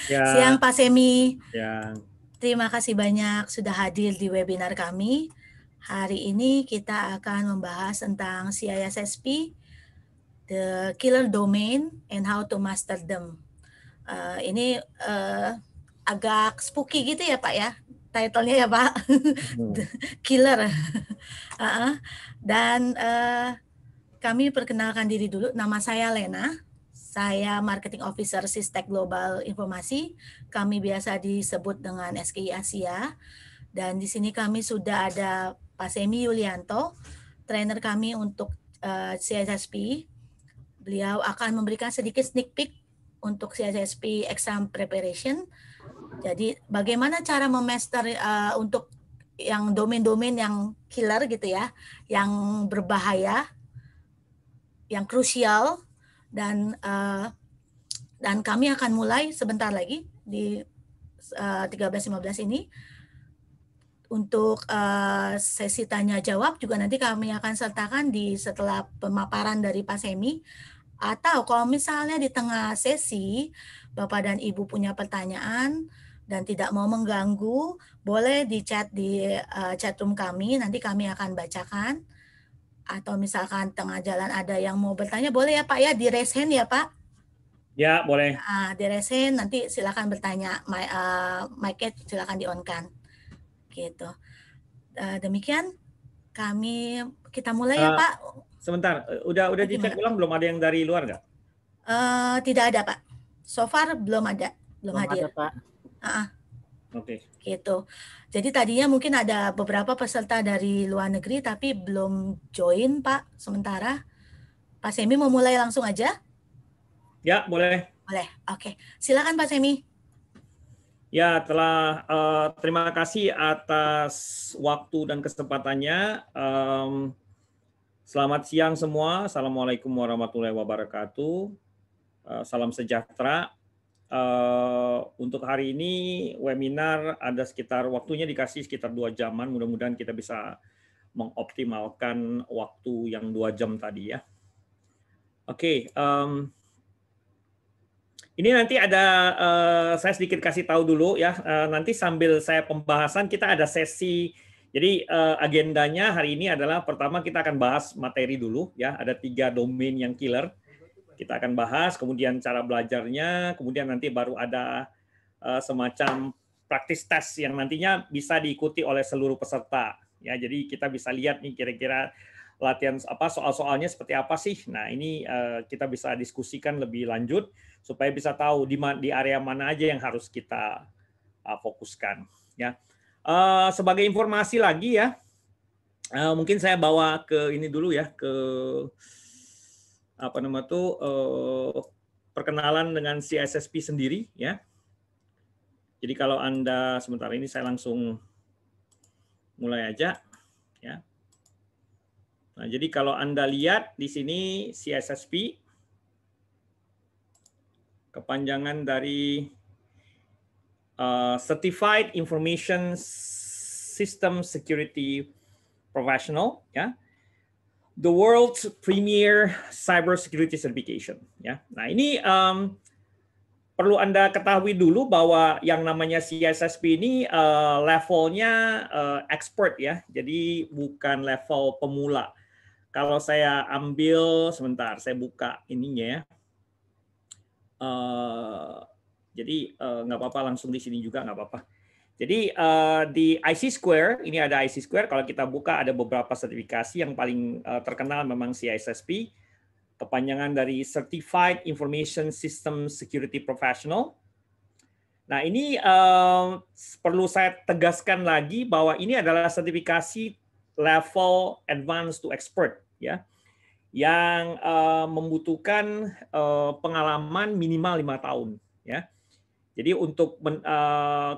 Siang Ya, Pak Semi, yang terima kasih banyak sudah hadir di webinar kami. Hari ini kita akan membahas tentang CISSP, the killer domain and how to master them. Ini agak spooky gitu ya Pak ya, title-nya ya Pak, The killer. Dan kami perkenalkan diri dulu, nama saya Lena. Saya Marketing Officer Sistek Global Informasi. Kami biasa disebut dengan SKI Asia. Dan di sini kami sudah ada Pak Semi Yulianto, trainer kami untuk CISSP. Beliau akan memberikan sedikit sneak peek untuk CISSP exam preparation. Jadi bagaimana cara memaster untuk yang domain-domain yang killer gitu ya, yang berbahaya, yang krusial, dan kami akan mulai sebentar lagi di 13.15 ini. Untuk sesi tanya jawab juga nanti kami akan sertakan di setelah pemaparan dari Pak Semi. Atau kalau misalnya di tengah sesi Bapak dan Ibu punya pertanyaan dan tidak mau mengganggu, boleh di chat di chat room kami, nanti kami akan bacakan. Atau misalkan tengah jalan ada yang mau bertanya, boleh ya Pak ya, di raise hand ya Pak. ya boleh. Di raise hand, nanti silakan bertanya, mic-nya silakan di-on-kan. Gitu. Demikian kita mulai ya Eh, Pak. Sebentar, udah dicek Gimana Pak? ulang belum ada yang dari luar nggak? Tidak ada Pak. So far belum ada, belum Belum ada, hadir. Pak. Oke. Gitu. Jadi tadinya mungkin ada beberapa peserta dari luar negeri tapi belum join Pak sementara. Pak Semi mau mulai langsung aja? Ya, boleh. Boleh. Oke. Silakan Pak Semi. Ya, terima kasih atas waktu dan kesempatannya. Selamat siang semua. Assalamualaikum warahmatullahi wabarakatuh. Salam sejahtera. Untuk hari ini webinar ada waktunya dikasih sekitar 2 jaman. Mudah-mudahan kita bisa mengoptimalkan waktu yang 2 jam tadi ya. Oke, ini nanti ada saya sedikit kasih tahu dulu ya. Nanti sambil saya pembahasan kita ada sesi. Jadi agendanya hari ini adalah pertama kita akan bahas materi dulu ya. Ada 3 domain yang killer. Kita akan bahas, kemudian cara belajarnya, kemudian nanti baru ada semacam praktis tes yang nantinya bisa diikuti oleh seluruh peserta. Ya, jadi kita bisa lihat nih kira-kira latihan soal-soalnya seperti apa sih. Nah, ini kita bisa diskusikan lebih lanjut supaya bisa tahu di area mana aja yang harus kita fokuskan. Ya, sebagai informasi lagi ya, mungkin saya bawa ke ini dulu ya, ke perkenalan dengan CISSP sendiri ya. Jadi kalau Anda sebentar ini saya langsung mulai aja ya. Nah, jadi kalau Anda lihat di sini CISSP kepanjangan dari Certified Information System Security Professional ya. The world's premier cybersecurity certification ya. Nah, ini perlu Anda ketahui dulu bahwa yang namanya CISSP ini levelnya expert ya. Jadi bukan level pemula. Kalau saya ambil sebentar, saya buka ininya ya. Jadi nggak apa-apa langsung di sini juga nggak apa-apa. Jadi di IC Square, ini ada IC Square, kalau kita buka ada beberapa sertifikasi yang paling terkenal memang CISSP, kepanjangan dari Certified Information System Security Professional. Nah ini perlu saya tegaskan lagi bahwa ini adalah sertifikasi level advanced to expert, ya, yang membutuhkan pengalaman minimal 5 tahun, ya. Jadi untuk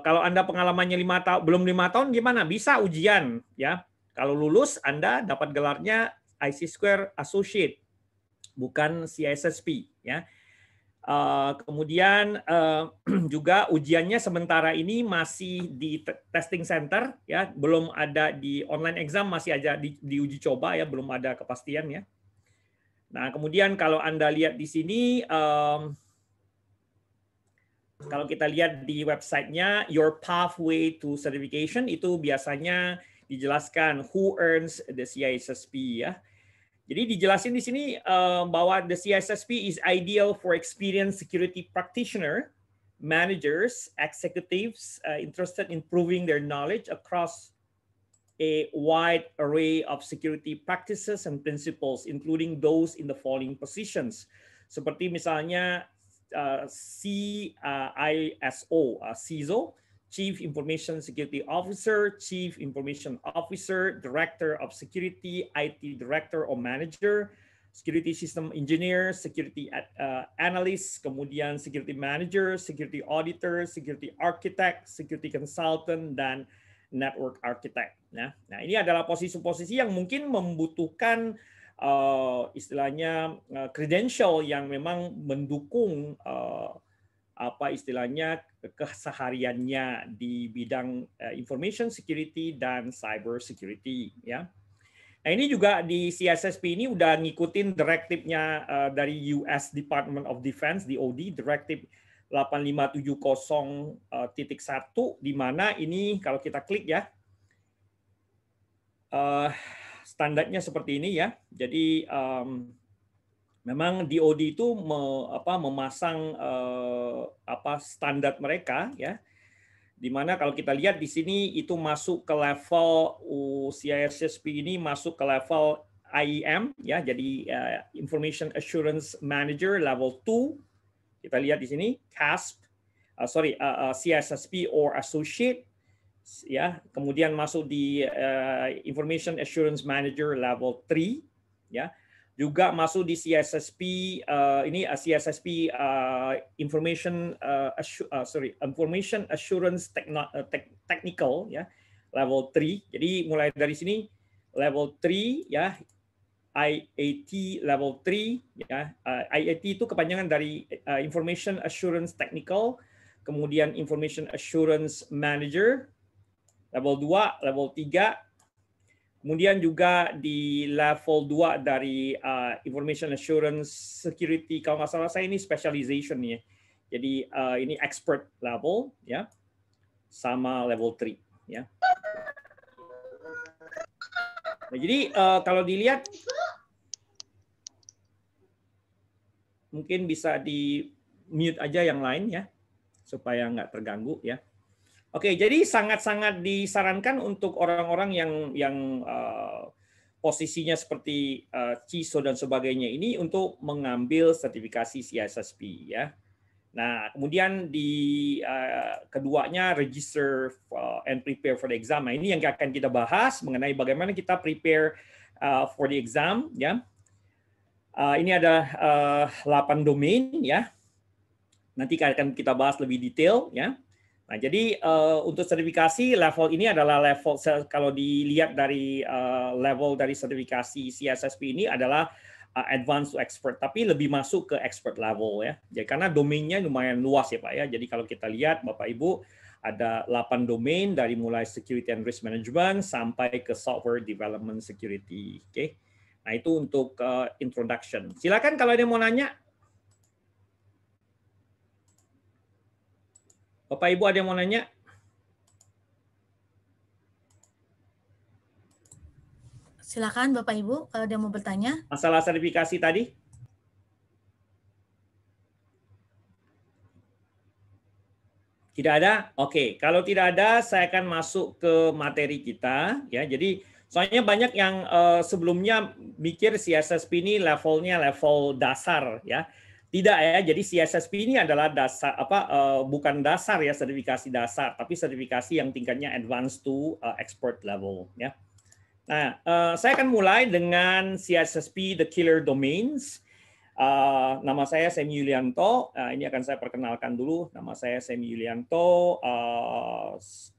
kalau Anda pengalamannya 5 tahun, belum 5 tahun gimana? Bisa ujian ya. Kalau lulus Anda dapat gelarnya IC Square Associate, bukan CISSP ya. Kemudian juga ujiannya sementara ini masih di testing center ya, belum ada di online exam, masih aja di uji coba ya, belum ada kepastian ya. Nah, kemudian kalau Anda lihat di sini kalau kita lihat di websitenya, your pathway to certification itu biasanya dijelaskan who earns the CISSP ya. Jadi dijelasin di sini bahwa the CISSP is ideal for experienced security practitioner, managers, executives interested in improving their knowledge across a wide array of security practices and principles, including those in the following positions. Seperti misalnya CISO, CISO, Chief Information Security Officer, Chief Information Officer, Director of Security, IT Director or Manager, Security System Engineer, Security Analyst, kemudian Security Manager, Security Auditor, Security Architect, Security Consultant, dan Network Architect. Nah, ini adalah posisi-posisi yang mungkin membutuhkan istilahnya credential yang memang mendukung apa istilahnya kesehariannya di bidang information security dan cyber security ya. Nah, ini juga di CISSP ini udah ngikutin direktifnya dari US Department of Defense DoD, direktif 8570.1 di mana ini kalau kita klik ya standarnya seperti ini ya. Jadi memang DoD itu memasang standar mereka ya, di mana kalau kita lihat di sini itu masuk ke level CISSP ini masuk ke level IEM ya, jadi Information Assurance Manager level 2. Kita lihat di sini CASP, CISSP or Associate ya, kemudian masuk di Information Assurance Manager level 3 ya. Juga masuk di CISSP ini CISSP Information Assurance Technical ya level 3. Jadi mulai dari sini level 3 ya, IAT level 3 ya. IAT itu kepanjangan dari Information Assurance Technical, kemudian Information Assurance Manager level 2, level 3. Kemudian juga di level 2 dari Information Assurance Security, kalau nggak salah saya ini specialization ya. Jadi ini expert level ya, sama level 3 ya. Nah, jadi kalau dilihat mungkin bisa di mute aja yang lain ya, supaya nggak terganggu ya. Oke, jadi sangat-sangat disarankan untuk orang-orang yang posisinya seperti CISO dan sebagainya ini untuk mengambil sertifikasi CISSP ya. Nah, kemudian di keduanya register and prepare for the exam. Nah, ini yang akan kita bahas mengenai bagaimana kita prepare for the exam ya. Ini ada 8 domain ya. Nanti akan kita bahas lebih detail ya. Nah, jadi untuk sertifikasi level ini adalah level, kalau dilihat dari level dari sertifikasi CISSP ini adalah advanced to expert, tapi lebih masuk ke expert level ya. Jadi karena domainnya lumayan luas ya Pak ya. Jadi kalau kita lihat Bapak Ibu ada 8 domain dari mulai security and risk management sampai ke software development security. Oke. Nah, itu untuk introduction. Silakan kalau ada yang mau nanya. Bapak Ibu ada yang mau nanya? Silakan Bapak Ibu kalau ada yang mau bertanya. Masalah sertifikasi tadi? Tidak ada? Oke, kalau tidak ada saya akan masuk ke materi kita ya. Jadi soalnya banyak yang sebelumnya mikir CISSP ini levelnya level dasar ya. Tidak ya, jadi CISSP ini adalah dasar bukan dasar ya, sertifikasi dasar, tapi sertifikasi yang tingkatnya advanced to expert level ya. Nah, saya akan mulai dengan CISSP the killer domains. Nama saya Semi Yulianto. Ini akan saya perkenalkan dulu. Nama saya Semi Yulianto.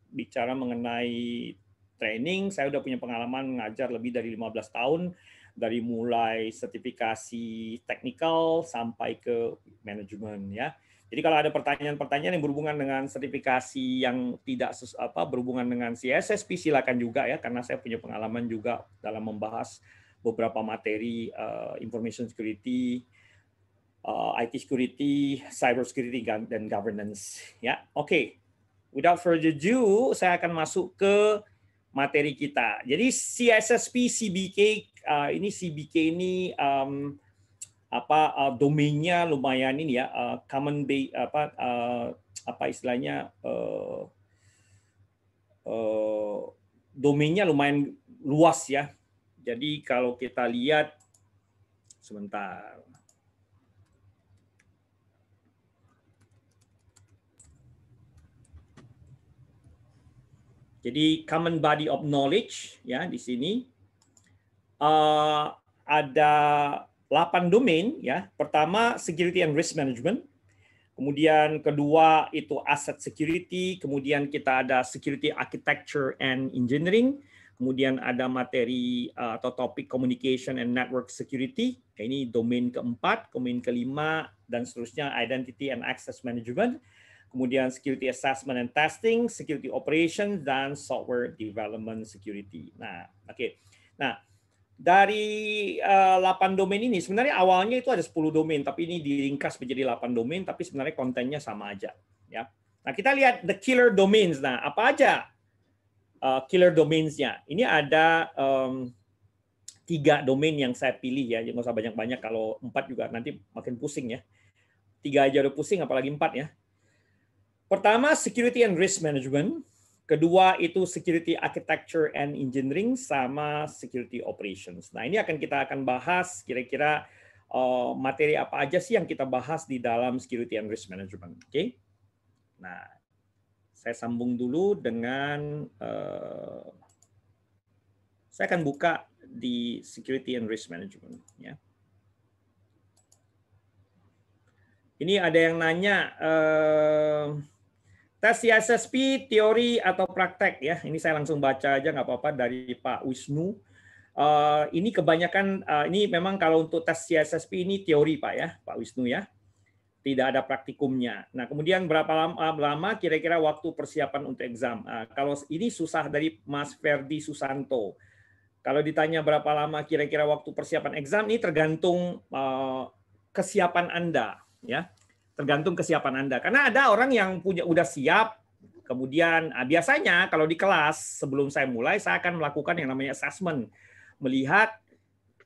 Bicara mengenai training, saya udah punya pengalaman mengajar lebih dari 15 tahun. Dari mulai sertifikasi teknikal sampai ke manajemen ya. Jadi kalau ada pertanyaan-pertanyaan yang berhubungan dengan sertifikasi yang tidak berhubungan dengan CISSP silakan juga ya, karena saya punya pengalaman juga dalam membahas beberapa materi information security IT security, cyber security, dan governance. Ya, oke. Without further ado, saya akan masuk ke materi kita. Jadi CISSP CBK ini domainnya lumayan ini ya, common base apa istilahnya domainnya lumayan luas ya. Jadi kalau kita lihat sebentar. Jadi common body of knowledge ya di sini ada 8 domain ya. Pertama security and risk management. Kemudian kedua itu asset security, kemudian kita ada security architecture and engineering, kemudian ada materi atau topik communication and network security. Ini domain keempat, domain kelima dan seterusnya identity and access management. Kemudian security assessment and testing, security operations dan software development security. Nah, oke. Nah, dari 8 domain ini sebenarnya awalnya itu ada 10 domain tapi ini diringkas menjadi 8 domain tapi sebenarnya kontennya sama aja ya. Nah, kita lihat the killer domains. Nah, apa aja killer domains-nya? Ini ada 3 domain yang saya pilih ya, jangan usah banyak-banyak, kalau 4 juga nanti makin pusing ya. 3 aja udah pusing apalagi 4 ya. Pertama security and risk management. Kedua itu security architecture and engineering sama security operations. Nah, ini kita akan bahas kira-kira materi apa aja sih yang kita bahas di dalam security and risk management. Oke. Nah, saya sambung dulu dengan saya akan buka di security and risk management ya. Ini ada yang nanya tes CISSP teori atau praktek ya. Ini saya langsung baca aja nggak apa-apa dari Pak Wisnu. Ini kebanyakan ini memang kalau untuk tes CISSP ini teori Pak ya, Pak Wisnu ya. Tidak ada praktikumnya. Nah, kemudian berapa lama kira-kira waktu persiapan untuk exam? Kalau ini susah dari Mas Ferdi Susanto. Kalau ditanya berapa lama kira-kira waktu persiapan exam, ini tergantung kesiapan Anda ya. Tergantung kesiapan Anda. Karena ada orang yang udah siap, kemudian biasanya kalau di kelas sebelum saya mulai, saya akan melakukan yang namanya assessment, melihat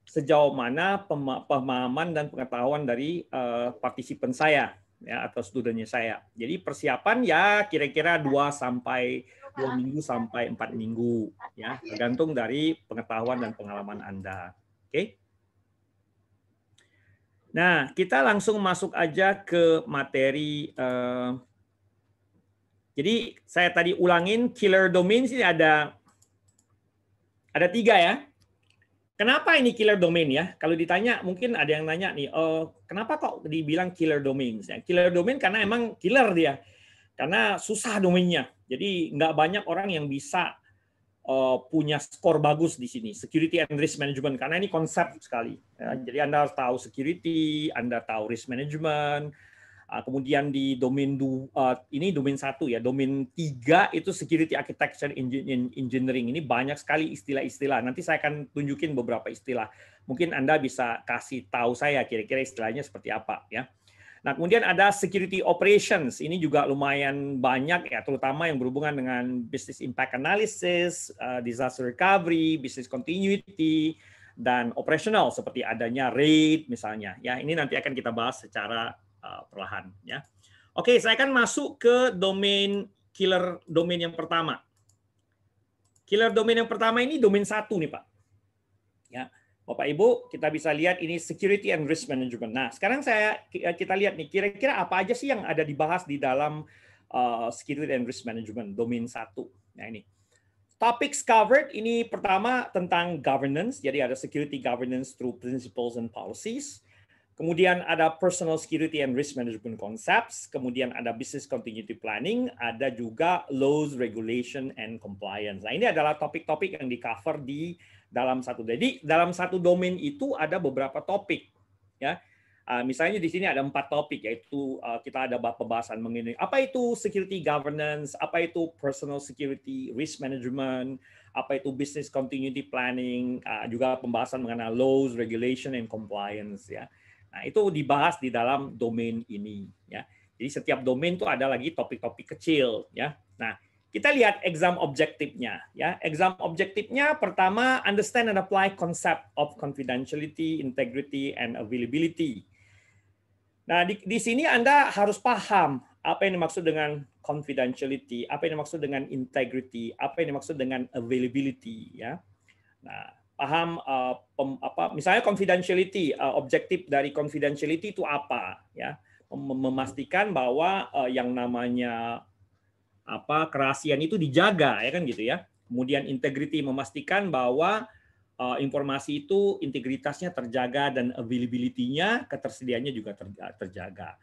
sejauh mana pemahaman dan pengetahuan dari partisipan saya ya atau studennya saya. Jadi persiapan ya kira-kira 2 minggu sampai 4 minggu ya, tergantung dari pengetahuan dan pengalaman Anda. Oke. Nah, kita langsung masuk aja ke materi. Jadi saya tadi ulangin killer domains ini ada 3 ya. Kenapa ini killer domain ya? Kalau ditanya mungkin ada yang nanya nih, kenapa kok dibilang killer domains? Ya, killer domain karena emang killer dia, karena susah domainnya. Jadi nggak banyak orang yang bisa punya skor bagus di sini, security and risk management, karena ini konsep sekali. Ya, jadi Anda harus tahu security, Anda tahu risk management, kemudian di domain ini domain 1 ya, domain 3 itu security architecture engineering. Ini banyak sekali istilah-istilah. Nanti saya akan tunjukin beberapa istilah. Mungkin Anda bisa kasih tahu saya kira-kira istilahnya seperti apa ya. Nah, kemudian ada security operations. Ini juga lumayan banyak ya, terutama yang berhubungan dengan business impact analysis, disaster recovery, business continuity, dan operational seperti adanya RAID misalnya. Ya, ini nanti akan kita bahas secara perlahan ya. Oke, saya akan masuk ke killer domain yang pertama. Killer domain yang pertama ini domain 1 nih, Pak. Ya. Bapak Ibu, kita bisa lihat ini security and risk management. Nah, sekarang kita lihat nih, kira-kira apa aja sih yang ada dibahas di dalam security and risk management domain 1. Nah, ini. Topics covered ini pertama tentang governance, jadi ada security governance through principles and policies. Kemudian ada personal security and risk management concepts, kemudian ada business continuity planning, ada juga laws, regulation, and compliance. Nah, ini adalah topik-topik yang di-cover di dalam satu. Jadi dalam satu domain itu ada beberapa topik ya. Misalnya di sini ada 4 topik, yaitu kita ada pembahasan mengenai apa itu security governance, apa itu personal security risk management, apa itu business continuity planning, juga pembahasan mengenai laws, regulation, and compliance ya. Nah, itu dibahas di dalam domain ini, ya. Jadi setiap domain itu ada lagi topik-topik kecil, ya. Nah, kita lihat exam objektifnya, ya. Exam objektifnya pertama, understand and apply concept of confidentiality, integrity, and availability. Nah, di sini Anda harus paham apa yang dimaksud dengan confidentiality, apa yang dimaksud dengan integrity, apa yang dimaksud dengan availability, ya. Nah, paham misalnya confidentiality, objektif dari confidentiality itu apa, ya? Memastikan bahwa yang namanya kerahasiaan itu dijaga, ya kan gitu ya. Kemudian integrity, memastikan bahwa informasi itu integritasnya terjaga dan availability-nya, ketersediaannya juga terjaga.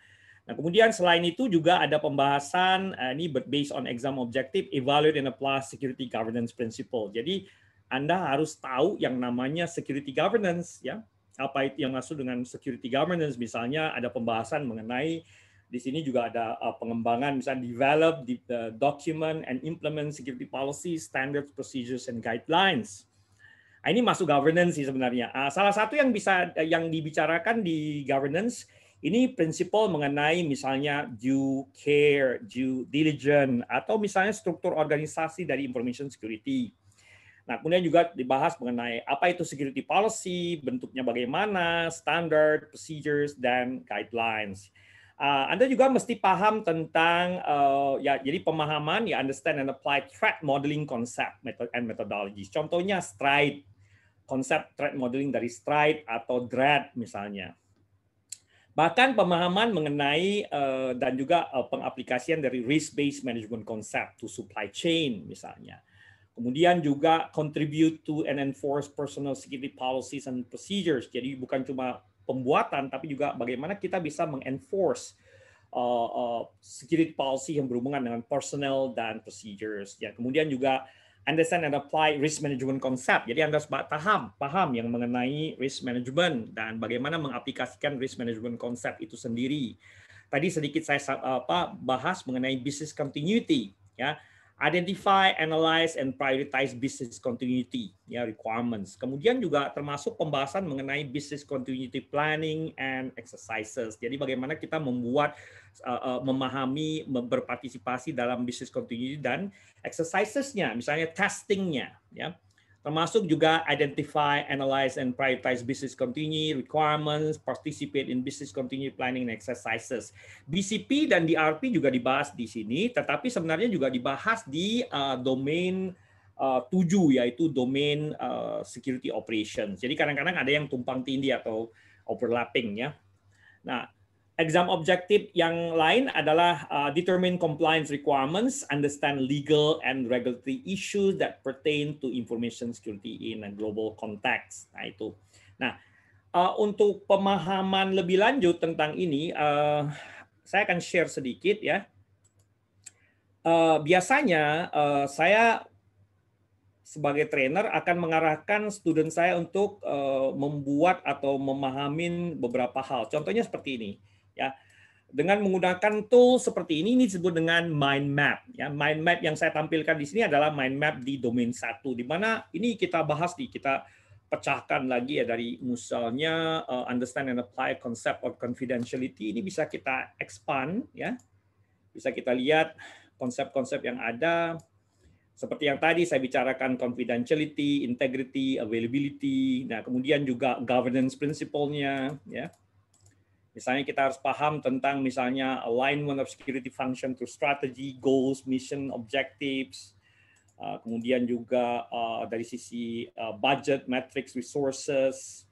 Nah, kemudian selain itu juga ada pembahasan ini based on exam objective, evaluate and apply security governance principle. Jadi Anda harus tahu yang namanya security governance, ya. Apa itu yang maksud dengan security governance? Misalnya ada pembahasan mengenai di sini juga ada pengembangan, misalnya develop, document and implement security policies, standards, procedures, and guidelines. Ini masuk governance sih sebenarnya. Salah satu yang dibicarakan di governance ini prinsipal mengenai misalnya due care, due diligence, atau misalnya struktur organisasi dari information security. Nah, kemudian juga dibahas mengenai apa itu security policy, bentuknya bagaimana, standard, procedures, dan guidelines. Anda juga mesti paham tentang jadi pemahaman, ya, understand and apply threat modeling concept and methodologies. Contohnya STRIDE, konsep threat modeling dari STRIDE atau DREAD misalnya. Bahkan pemahaman mengenai dan juga pengaplikasian dari risk-based management concept to supply chain misalnya. Kemudian juga contribute to and enforce personal security policies and procedures. Jadi bukan cuma pembuatan, tapi juga bagaimana kita bisa mengenforce security policy yang berhubungan dengan personal dan procedures. Ya, kemudian juga understand and apply risk management concept. Jadi Anda harus paham yang mengenai risk management dan bagaimana mengaplikasikan risk management concept itu sendiri. Tadi sedikit saya bahas mengenai business continuity, ya. Identify, analyze, and prioritize business continuity, ya, requirements. Kemudian juga termasuk pembahasan mengenai business continuity planning and exercises. Jadi bagaimana kita memahami, berpartisipasi dalam business continuity dan exercises-nya, misalnya testing-nya, ya. Termasuk juga identify, analyze, and prioritize business continuity requirements, participate in business continuity planning and exercises. BCP dan DRP juga dibahas di sini, tetapi sebenarnya juga dibahas di domain 7, yaitu domain security operations. Jadi kadang-kadang ada yang tumpang tindih atau overlapping, ya. Nah, exam objektif yang lain adalah determine compliance requirements, understand legal and regulatory issues that pertain to information security in a global context. Nah, itu. Nah, untuk pemahaman lebih lanjut tentang ini, saya akan share sedikit, ya. Biasanya saya sebagai trainer akan mengarahkan student saya untuk membuat atau memahami beberapa hal. Contohnya seperti ini. Ya, dengan menggunakan tool seperti ini disebut dengan mind map. Ya, mind map yang saya tampilkan di sini adalah mind map di domain 1, di mana ini kita bahas kita pecahkan lagi, ya, dari misalnya understand and apply concept of confidentiality. Ini bisa kita expand, ya, bisa kita lihat konsep-konsep yang ada. Seperti yang tadi saya bicarakan, confidentiality, integrity, availability. Nah, kemudian juga governance principle-nya, ya. Misalnya kita harus paham tentang misalnya alignment of security function to strategy, goals, mission, objectives. Kemudian juga dari sisi budget, metrics, resources.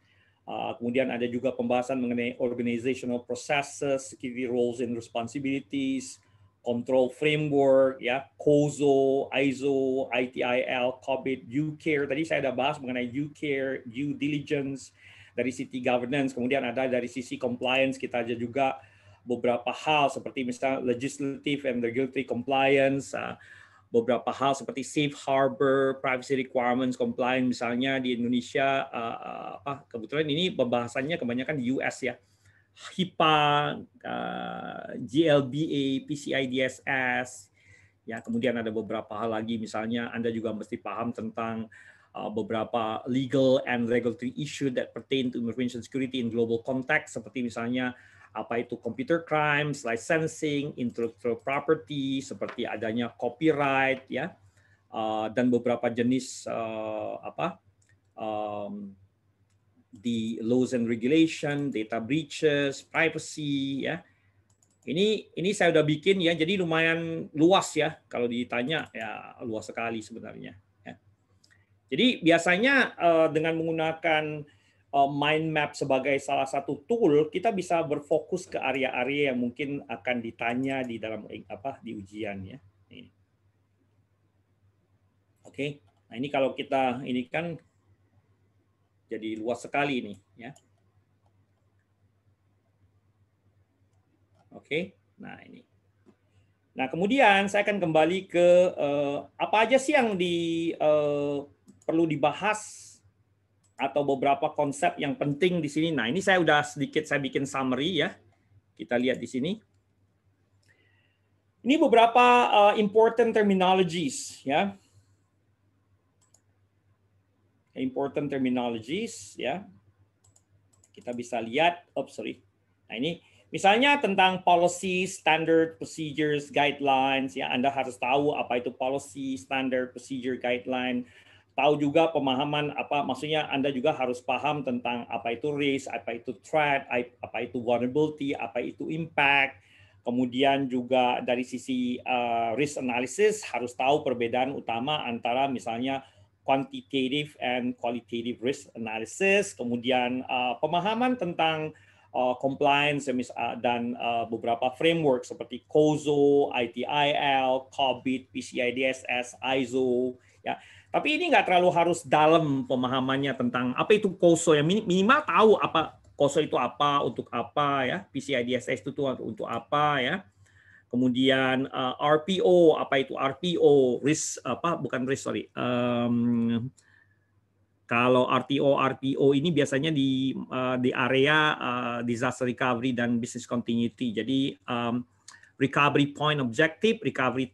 Kemudian ada juga pembahasan mengenai organizational processes, security roles and responsibilities, control framework, ya, COSO, ISO, ITIL, COVID, UCARE. Tadi saya sudah bahas mengenai UCARE, due diligence. Dari sisi governance, kemudian ada dari sisi compliance, kita ada juga beberapa hal seperti misalnya legislative and regulatory compliance, beberapa hal seperti safe harbor, privacy requirements, compliance, misalnya di Indonesia, kebetulan ini pembahasannya kebanyakan di US, ya, HIPAA, GLBA, PCI DSS, ya, kemudian ada beberapa hal lagi, misalnya Anda juga mesti paham tentang beberapa legal and regulatory issue that pertain to information security in global context, seperti misalnya apa itu computer crimes, licensing, intellectual property, seperti adanya copyright, ya, dan beberapa jenis the laws and regulation, data breaches, privacy, ya. Ini saya udah bikin ya, jadi lumayan luas ya. Kalau ditanya ya luas sekali sebenarnya. Ya. Jadi biasanya dengan menggunakan mind map sebagai salah satu tool, kita bisa berfokus ke area-area yang mungkin akan ditanya di dalam di ujian ya. Oke, nah ini kalau kita ini kan jadi luas sekali nih ya. Oke, nah ini. Nah kemudian saya akan kembali ke apa aja sih yang perlu dibahas atau beberapa konsep yang penting di sini. Nah ini saya udah sedikit saya bikin summary ya. Kita lihat di sini. Ini beberapa important terminologies ya. Important terminologies ya. Kita bisa lihat, Nah ini misalnya tentang policy, standard, procedures, guidelines ya. Anda harus tahu apa itu policy, standard, procedure, guideline. Tahu juga pemahaman maksudnya Anda juga harus paham tentang apa itu risk, apa itu threat, apa itu vulnerability, apa itu impact. Kemudian juga dari sisi risk analysis harus tahu perbedaan utama antara misalnya quantitative and qualitative risk analysis, kemudian pemahaman tentang compliance dan beberapa framework seperti COSO, ITIL, COBIT, PCI DSS, ISO, ya. Tapi ini nggak terlalu harus dalam pemahamannya tentang apa itu COSO, ya minimal tahu apa COSO itu apa, untuk apa ya, PCI DSS itu untuk apa ya. Kemudian RPO, apa itu RPO? Risk bukan risk, sorry. Kalau RPO ini biasanya di area disaster recovery dan business continuity. Jadi recovery point objective, recovery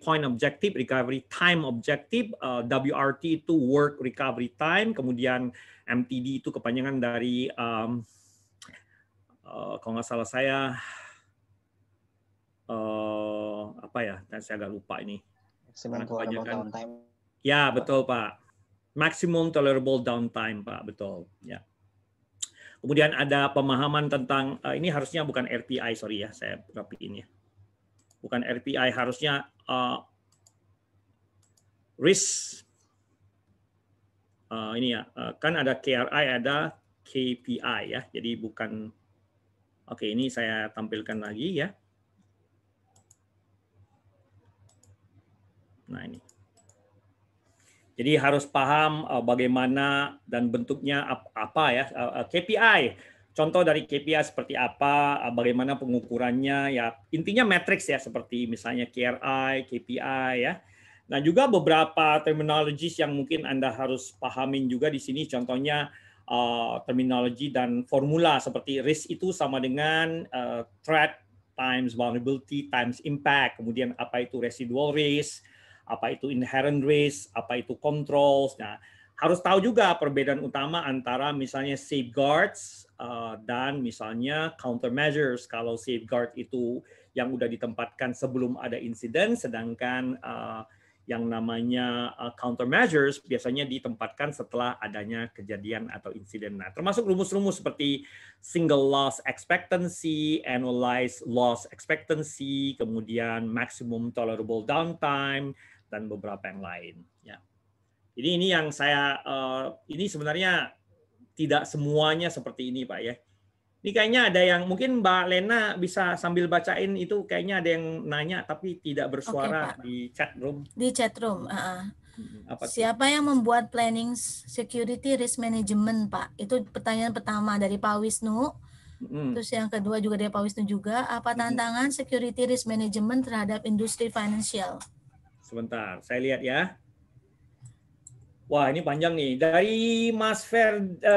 point objective, recovery time objective, WRT itu work recovery time, kemudian MTD itu kepanjangan dari kalau nggak salah saya saya agak lupa ini. Maximum tolerable downtime. Ya betul Pak. Maximum tolerable downtime Pak, betul. Ya. Kemudian ada pemahaman tentang ini harusnya bukan RPI, sorry ya, saya rapiin ya. Bukan RPI, harusnya risk. Ini ya, kan ada KRI, ada KPI ya. Jadi bukan. Oke, ini saya tampilkan lagi ya. Nah ini. Jadi harus paham bagaimana dan bentuknya apa ya KPI. Contoh dari KPI seperti apa, bagaimana pengukurannya ya. Intinya matriks ya, seperti misalnya KRI, KPI ya. Nah juga beberapa terminologis yang mungkin Anda harus pahamin juga di sini. Contohnya terminologi dan formula seperti risk itu sama dengan threat times vulnerability times impact. Kemudian apa itu residual risk, apa itu inherent risk, apa itu controls. Nah, harus tahu juga perbedaan utama antara misalnya safeguards dan misalnya countermeasures. Kalau safeguard itu yang udah ditempatkan sebelum ada insiden, sedangkan yang namanya countermeasures biasanya ditempatkan setelah adanya kejadian atau insiden. Nah, termasuk rumus-rumus seperti single loss expectancy, annualized loss expectancy, kemudian maximum tolerable downtime, dan beberapa yang lain. Ya. Jadi ini yang saya ini sebenarnya tidak semuanya seperti ini Pak ya. Ini kayaknya ada yang mungkin Mbak Lena bisa sambil bacain itu, kayaknya ada yang nanya tapi tidak bersuara. Oke, di chat room. Di chat room. Siapa yang membuat planning security risk management Pak? Itu pertanyaan pertama dari Pak Wisnu. Terus yang kedua juga dari Pak Wisnu juga. Apa tantangan security risk management terhadap industri financial? Sebentar, saya lihat ya. Wah, ini panjang nih. Dari Mas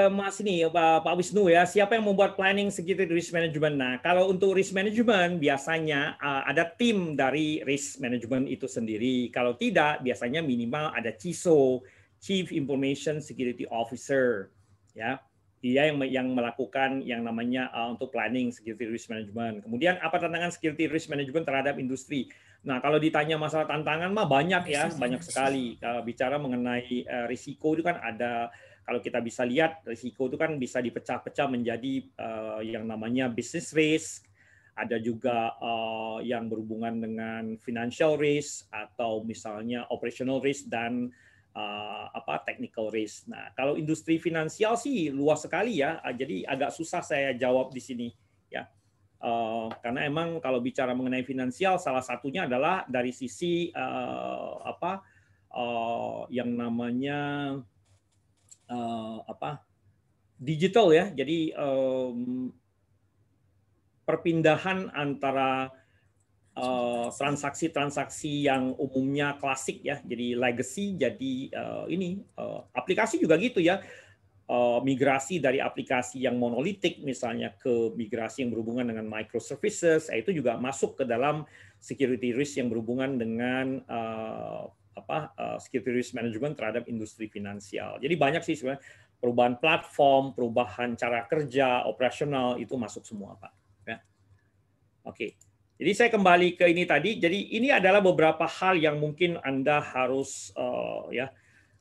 Mas ini, Pak Wisnu ya, siapa yang membuat planning security risk management? Nah, kalau untuk risk management biasanya ada tim dari risk management itu sendiri. Kalau tidak, biasanya minimal ada CISO, Chief Information Security Officer, ya. Dia yang melakukan yang namanya untuk planning security risk management. Kemudian apa tantangan security risk management terhadap industri? Nah, kalau ditanya masalah tantangan mah banyak ya, banyak sekali. Bicara mengenai risiko itu kan ada, kalau kita bisa lihat risiko itu kan bisa dipecah-pecah menjadi yang namanya business risk, ada juga yang berhubungan dengan financial risk atau misalnya operational risk dan technical risk. Nah, kalau industri finansial sih luas sekali ya, jadi agak susah saya jawab di sini ya. Karena emang kalau bicara mengenai finansial, salah satunya adalah dari sisi yang namanya digital ya. Jadi perpindahan antara transaksi-transaksi yang umumnya klasik ya, jadi legacy, jadi aplikasi juga gitu ya. Migrasi dari aplikasi yang monolitik misalnya ke migrasi yang berhubungan dengan microservices, itu juga masuk ke dalam security risk yang berhubungan dengan security risk management terhadap industri finansial. Jadi banyak sih sebenarnya perubahan platform, perubahan cara kerja, operasional itu masuk semua, Pak. Ya. Oke. Jadi saya kembali ke ini tadi. Jadi ini adalah beberapa hal yang mungkin Anda harus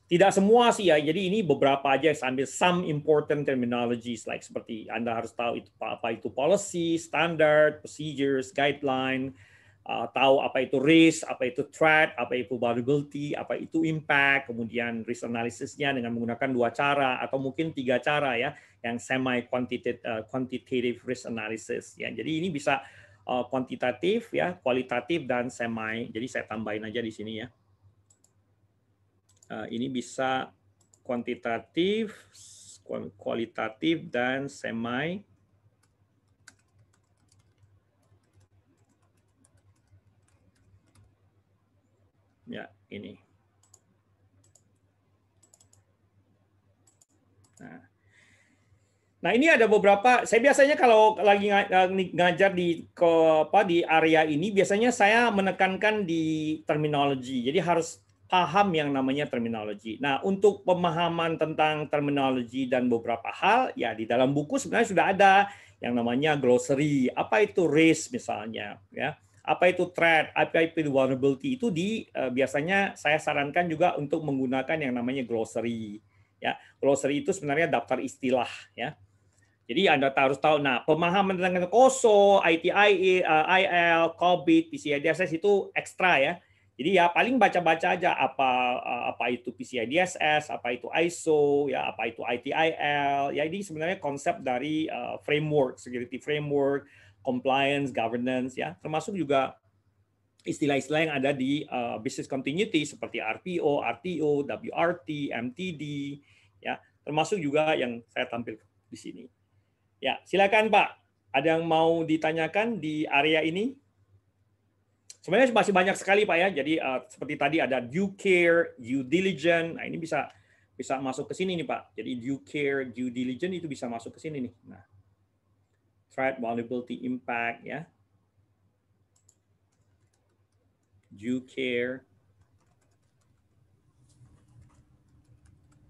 tidak semua sih ya, jadi ini beberapa aja sambil some important terminologies like seperti Anda harus tahu itu apa itu policy, standard, procedures, guideline, tahu apa itu risk, apa itu threat, apa itu vulnerability, apa itu impact, kemudian risk analysisnya dengan menggunakan 2 cara atau mungkin 3 cara ya, yang semi quantitative risk analysis ya. Jadi ini bisa kuantitatif ya, kualitatif dan semi. Jadi saya tambahin aja di sini ya. Ini bisa kuantitatif, kualitatif, dan semi. Ya, ini. Nah, ini ada beberapa. Saya biasanya kalau lagi ngajar di area ini, biasanya saya menekankan di terminologi. Jadi harus paham yang namanya terminologi. Nah, untuk pemahaman tentang terminologi dan beberapa hal, ya di dalam buku sebenarnya sudah ada yang namanya glossary. Apa itu risk misalnya, ya. Apa itu threat, apa itu vulnerability, itu biasanya saya sarankan juga untuk menggunakan yang namanya glossary. Ya, glossary itu sebenarnya daftar istilah, ya. Jadi Anda harus tahu, nah pemahaman tentang COSO, ITIL, COBIT, PCI DSS itu ekstra ya. Jadi ya paling baca-baca aja apa itu PCI DSS, apa itu ISO, ya apa itu ITIL. Ya ini sebenarnya konsep dari framework, security framework, compliance, governance ya. Termasuk juga istilah-istilah yang ada di business continuity seperti RPO, RTO, WRT, MTD ya. Termasuk juga yang saya tampilkan di sini. Ya, silakan Pak. Ada yang mau ditanyakan di area ini? Sebenarnya masih banyak sekali Pak ya. Jadi seperti tadi ada due care, due diligence. Nah, ini bisa masuk ke sini nih Pak. Jadi due care, due diligence itu bisa masuk ke sini nih. Nah, threat, vulnerability, impact ya. Due care.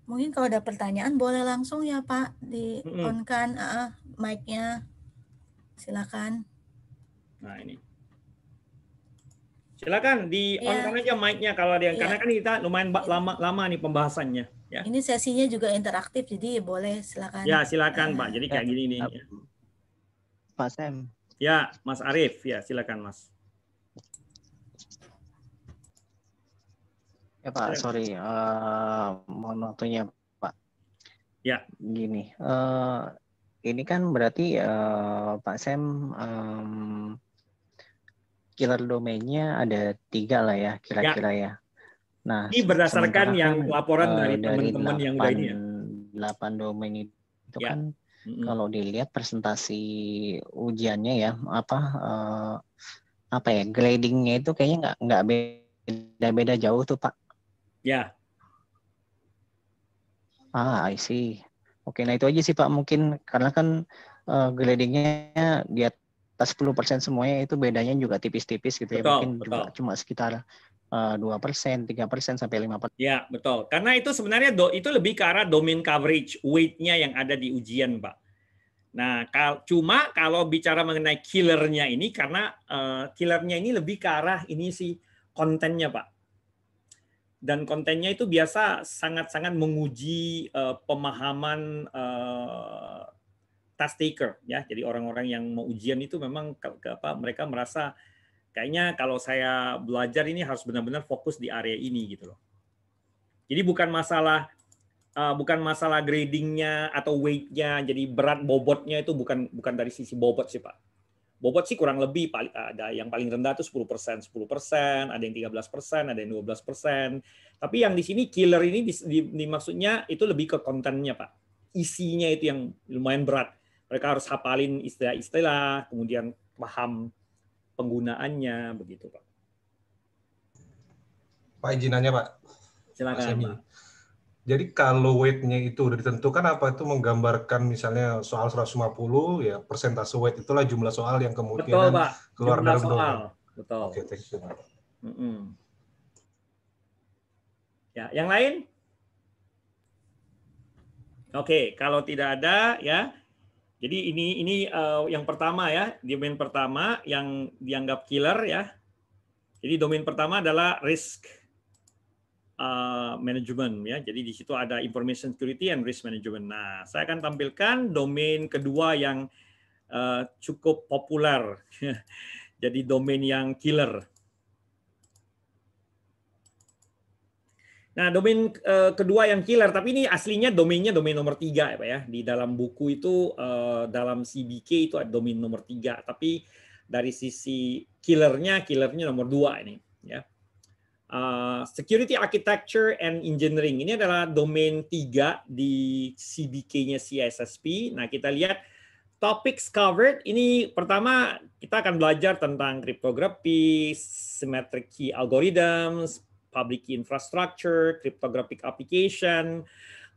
Mungkin kalau ada pertanyaan boleh langsung ya Pak di on-kan mic-nya. Silakan. Nah, ini. Silakan di on-kan aja mic-nya kalau ada yang karena kan kita lumayan lama nih pembahasannya ya. Ini sesinya juga interaktif jadi boleh silakan. Ya, silakan Pak. Jadi kayak gini nih. Pak Sam. Ya, Mas Arief. Ya, silakan Mas. Ya Pak, sorry, mohon waktunya Pak. Ya. Gini, ini kan berarti Pak Sam killer domainnya ada 3 lah ya kira-kira ya. Nah, ini berdasarkan yang laporan dari teman-teman yang udah ini ya. 8 domain itu ya. Kan kalau dilihat presentasi ujiannya ya apa ya gradingnya itu kayaknya nggak beda-beda jauh tuh Pak. Ya. I see. Oke, nah itu aja sih Pak, mungkin karena kan gradingnya di atas 10% semuanya, itu bedanya juga tipis-tipis gitu ya, mungkin juga cuma sekitar 2%, 3% sampai 5%. Ya, betul. Karena itu sebenarnya itu lebih ke arah domain coverage, weight-nya yang ada di ujian, Pak. Nah, cuma kalau bicara mengenai killernya ini, karena killernya ini lebih ke arah ini sih kontennya, Pak. Dan kontennya itu biasa sangat-sangat menguji pemahaman task taker, ya. Jadi orang-orang yang mau ujian itu memang mereka merasa kayaknya kalau saya belajar ini harus benar-benar fokus di area ini gitu loh. Jadi bukan masalah gradingnya atau weight-nya, jadi berat bobotnya itu bukan dari sisi bobot sih Pak. Bobot sih kurang lebih ada yang paling rendah itu 10%, ada yang 13%, ada yang 12%. Tapi yang di sini killer ini maksudnya itu lebih ke kontennya Pak. Isinya itu yang lumayan berat. Mereka harus hafalin istilah-istilah, kemudian paham penggunaannya begitu Pak. Pak izinannya Pak. Silakan Pak. Jadi kalau weight-nya itu udah ditentukan, apa itu menggambarkan misalnya soal 150 ya persentase weight itulah jumlah soal yang kemungkinan keluar dari soal. Betul. Oke, thank you. Ya, yang lain? Oke, kalau tidak ada ya. Jadi ini yang pertama ya, domain pertama yang dianggap killer ya. Jadi domain pertama adalah risk management ya. Jadi di situ ada information security and risk management. Nah, saya akan tampilkan domain kedua yang cukup populer. Jadi domain yang killer. Nah, domain kedua yang killer, tapi ini aslinya domainnya domain nomor 3 ya Pak ya. Di dalam buku itu dalam CBK itu ada domain nomor 3, tapi dari sisi killernya nomor 2 ini ya. Security Architecture and Engineering ini adalah domain 3 di CBK-nya CISSP. Nah, kita lihat topics covered. Ini pertama kita akan belajar tentang cryptography, symmetric key algorithms, public key infrastructure, cryptographic application.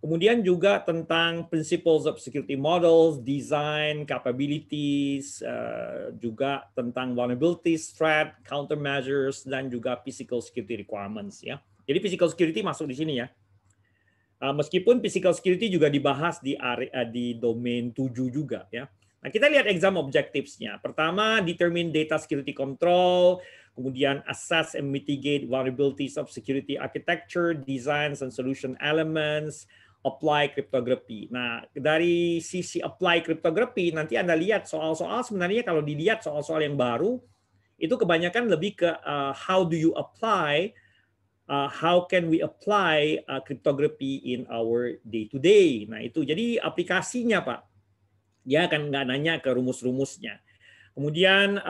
Kemudian juga tentang principles of security models, design, capabilities, juga tentang vulnerabilities, threat, countermeasures, dan juga physical security requirements. Ya. Jadi physical security masuk di sini ya. Meskipun physical security juga dibahas di domain 7 juga ya. Nah, kita lihat exam objectives-nya. Pertama, determine data security control, kemudian assess and mitigate vulnerabilities of security architecture, designs and solution elements, apply cryptography. Nah, dari sisi apply cryptography, nanti Anda lihat soal-soal sebenarnya kalau dilihat soal-soal yang baru, itu kebanyakan lebih ke how do you apply, how can we apply cryptography in our day-to-day. Nah, itu jadi aplikasinya, Pak. Dia akan nggak nanya ke rumus-rumusnya. Kemudian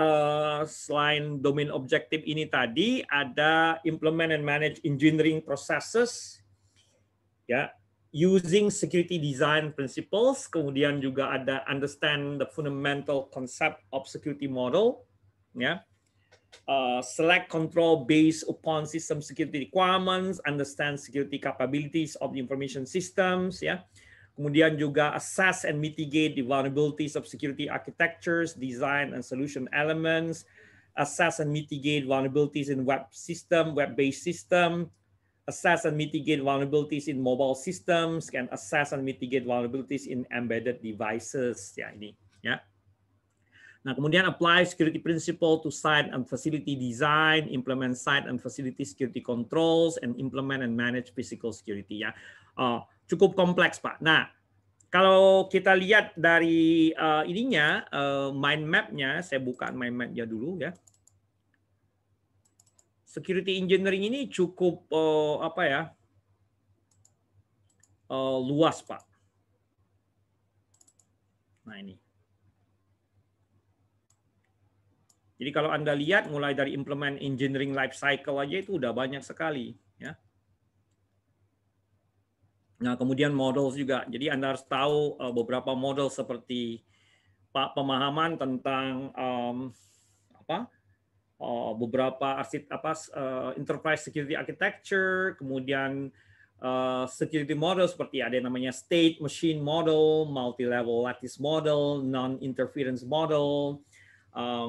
selain domain objektif ini tadi, ada implement and manage engineering processes, ya, using security design principles, kemudian juga ada understand the fundamental concept of security model, ya, select control based upon system security requirements, understand security capabilities of the information systems, ya, kemudian juga assess and mitigate the vulnerabilities of security architectures, design and solution elements, assess and mitigate vulnerabilities in web-based system, assess and mitigate vulnerabilities in mobile systems, can assess and mitigate vulnerabilities in embedded devices. Ya ini, ya. Nah, kemudian apply security principle to site and facility design, implement site and facility security controls, and implement and manage physical security. Ya, cukup kompleks, Pak. Nah, kalau kita lihat dari ininya, mind map-nya, saya buka mind map-nya dulu ya. Security engineering ini cukup luas, Pak. Nah, ini. Jadi kalau Anda lihat mulai dari implement engineering life cycle aja itu udah banyak sekali, ya. Nah, kemudian models juga. Jadi Anda harus tahu beberapa model seperti pemahaman tentang beberapa enterprise security architecture, kemudian security model seperti ada yang namanya state machine model, multi-level lattice model, non-interference model,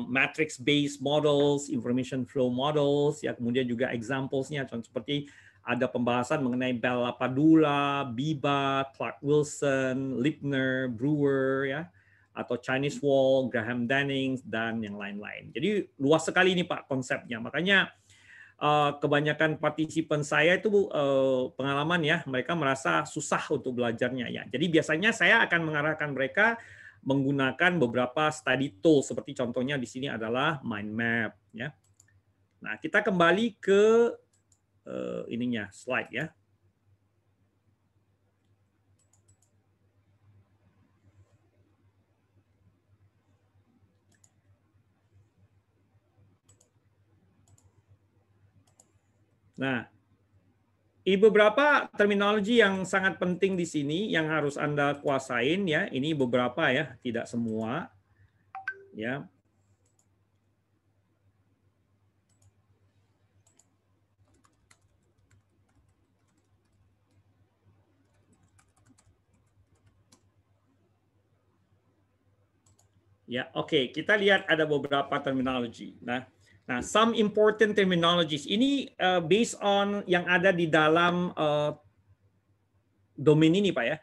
matrix-based models, information flow models, ya kemudian juga examples-nya contoh seperti ada pembahasan mengenai Bell LaPadula, Biba, Clark Wilson, Lipner, Brewer, ya, atau Chinese Wall, Graham Dennings, dan yang lain-lain. Jadi luas sekali ini Pak konsepnya. Makanya kebanyakan partisipan saya itu pengalaman ya, mereka merasa susah untuk belajarnya ya. Jadi biasanya saya akan mengarahkan mereka menggunakan beberapa study tool seperti contohnya di sini adalah mind map ya. Nah, kita kembali ke ininya slide ya. Nah, beberapa terminologi yang sangat penting di sini yang harus Anda kuasain ya. Ini beberapa ya, tidak semua. Ya. Ya, oke. Kita lihat ada beberapa terminologi. Nah, some important terminologies ini based on yang ada di dalam domain ini, Pak ya.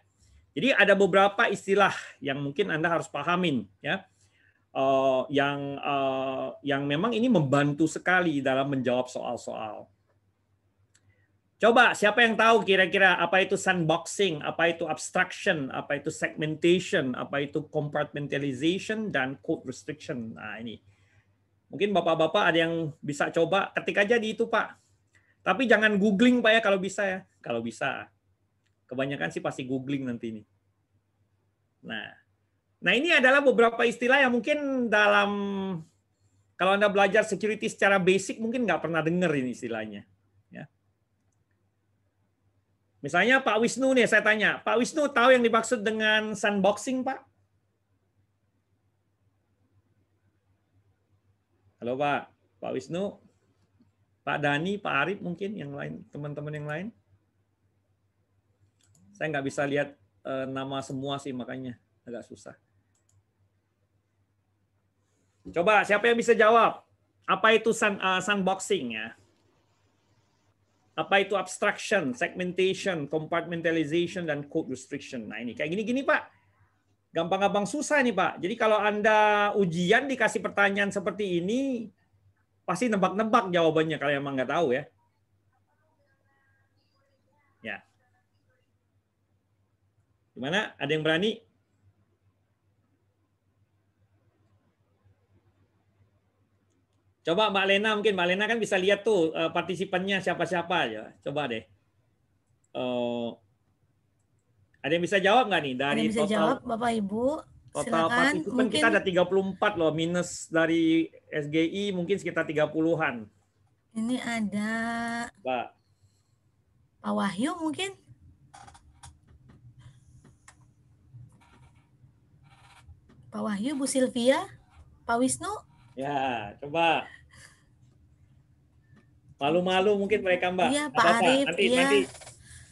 Jadi ada beberapa istilah yang mungkin Anda harus pahamin, ya, yang memang ini membantu sekali dalam menjawab soal-soal. Coba siapa yang tahu kira-kira apa itu sandboxing, apa itu abstraction, apa itu segmentation, apa itu compartmentalization dan code restriction. Nah ini. Mungkin Bapak-Bapak ada yang bisa coba ketik aja di itu, Pak. Tapi jangan googling, Pak ya, kalau bisa ya. Kalau bisa. Kebanyakan sih pasti googling nanti ini. Nah ini adalah beberapa istilah yang mungkin dalam, kalau Anda belajar security secara basic, mungkin nggak pernah dengar ini istilahnya. Ya. Misalnya Pak Wisnu nih, saya tanya. Pak Wisnu tahu yang dimaksud dengan sandboxing, Pak? Halo Pak, Pak Wisnu, Pak Dani, Pak Arif mungkin yang lain, teman-teman yang lain. Saya nggak bisa lihat nama semua sih, makanya agak susah. Coba siapa yang bisa jawab? Apa itu sandboxing ya? Apa itu abstraction, segmentation, compartmentalization, dan code restriction? Nah ini kayak gini-gini Pak. Gampang-gampang susah nih Pak. Jadi kalau Anda ujian dikasih pertanyaan seperti ini, pasti nebak-nebak jawabannya kalau emang nggak tahu ya. Ya. Gimana? Ada yang berani? Coba Mbak Lena, mungkin Mbak Lena kan bisa lihat tuh partisipannya siapa-siapa ya. Coba deh. Ada yang bisa jawab nggak nih dari ada yang bisa total? Jawab, Bapak Ibu. Total partisipan kita ada 34 loh, minus dari SGI mungkin sekitar 30-an. Ini ada Pak Wahyu mungkin. Pak Wahyu, Bu Sylvia, Pak Wisnu. Ya, coba. Malu-malu mungkin mereka Mbak. Iya, Pak Arif.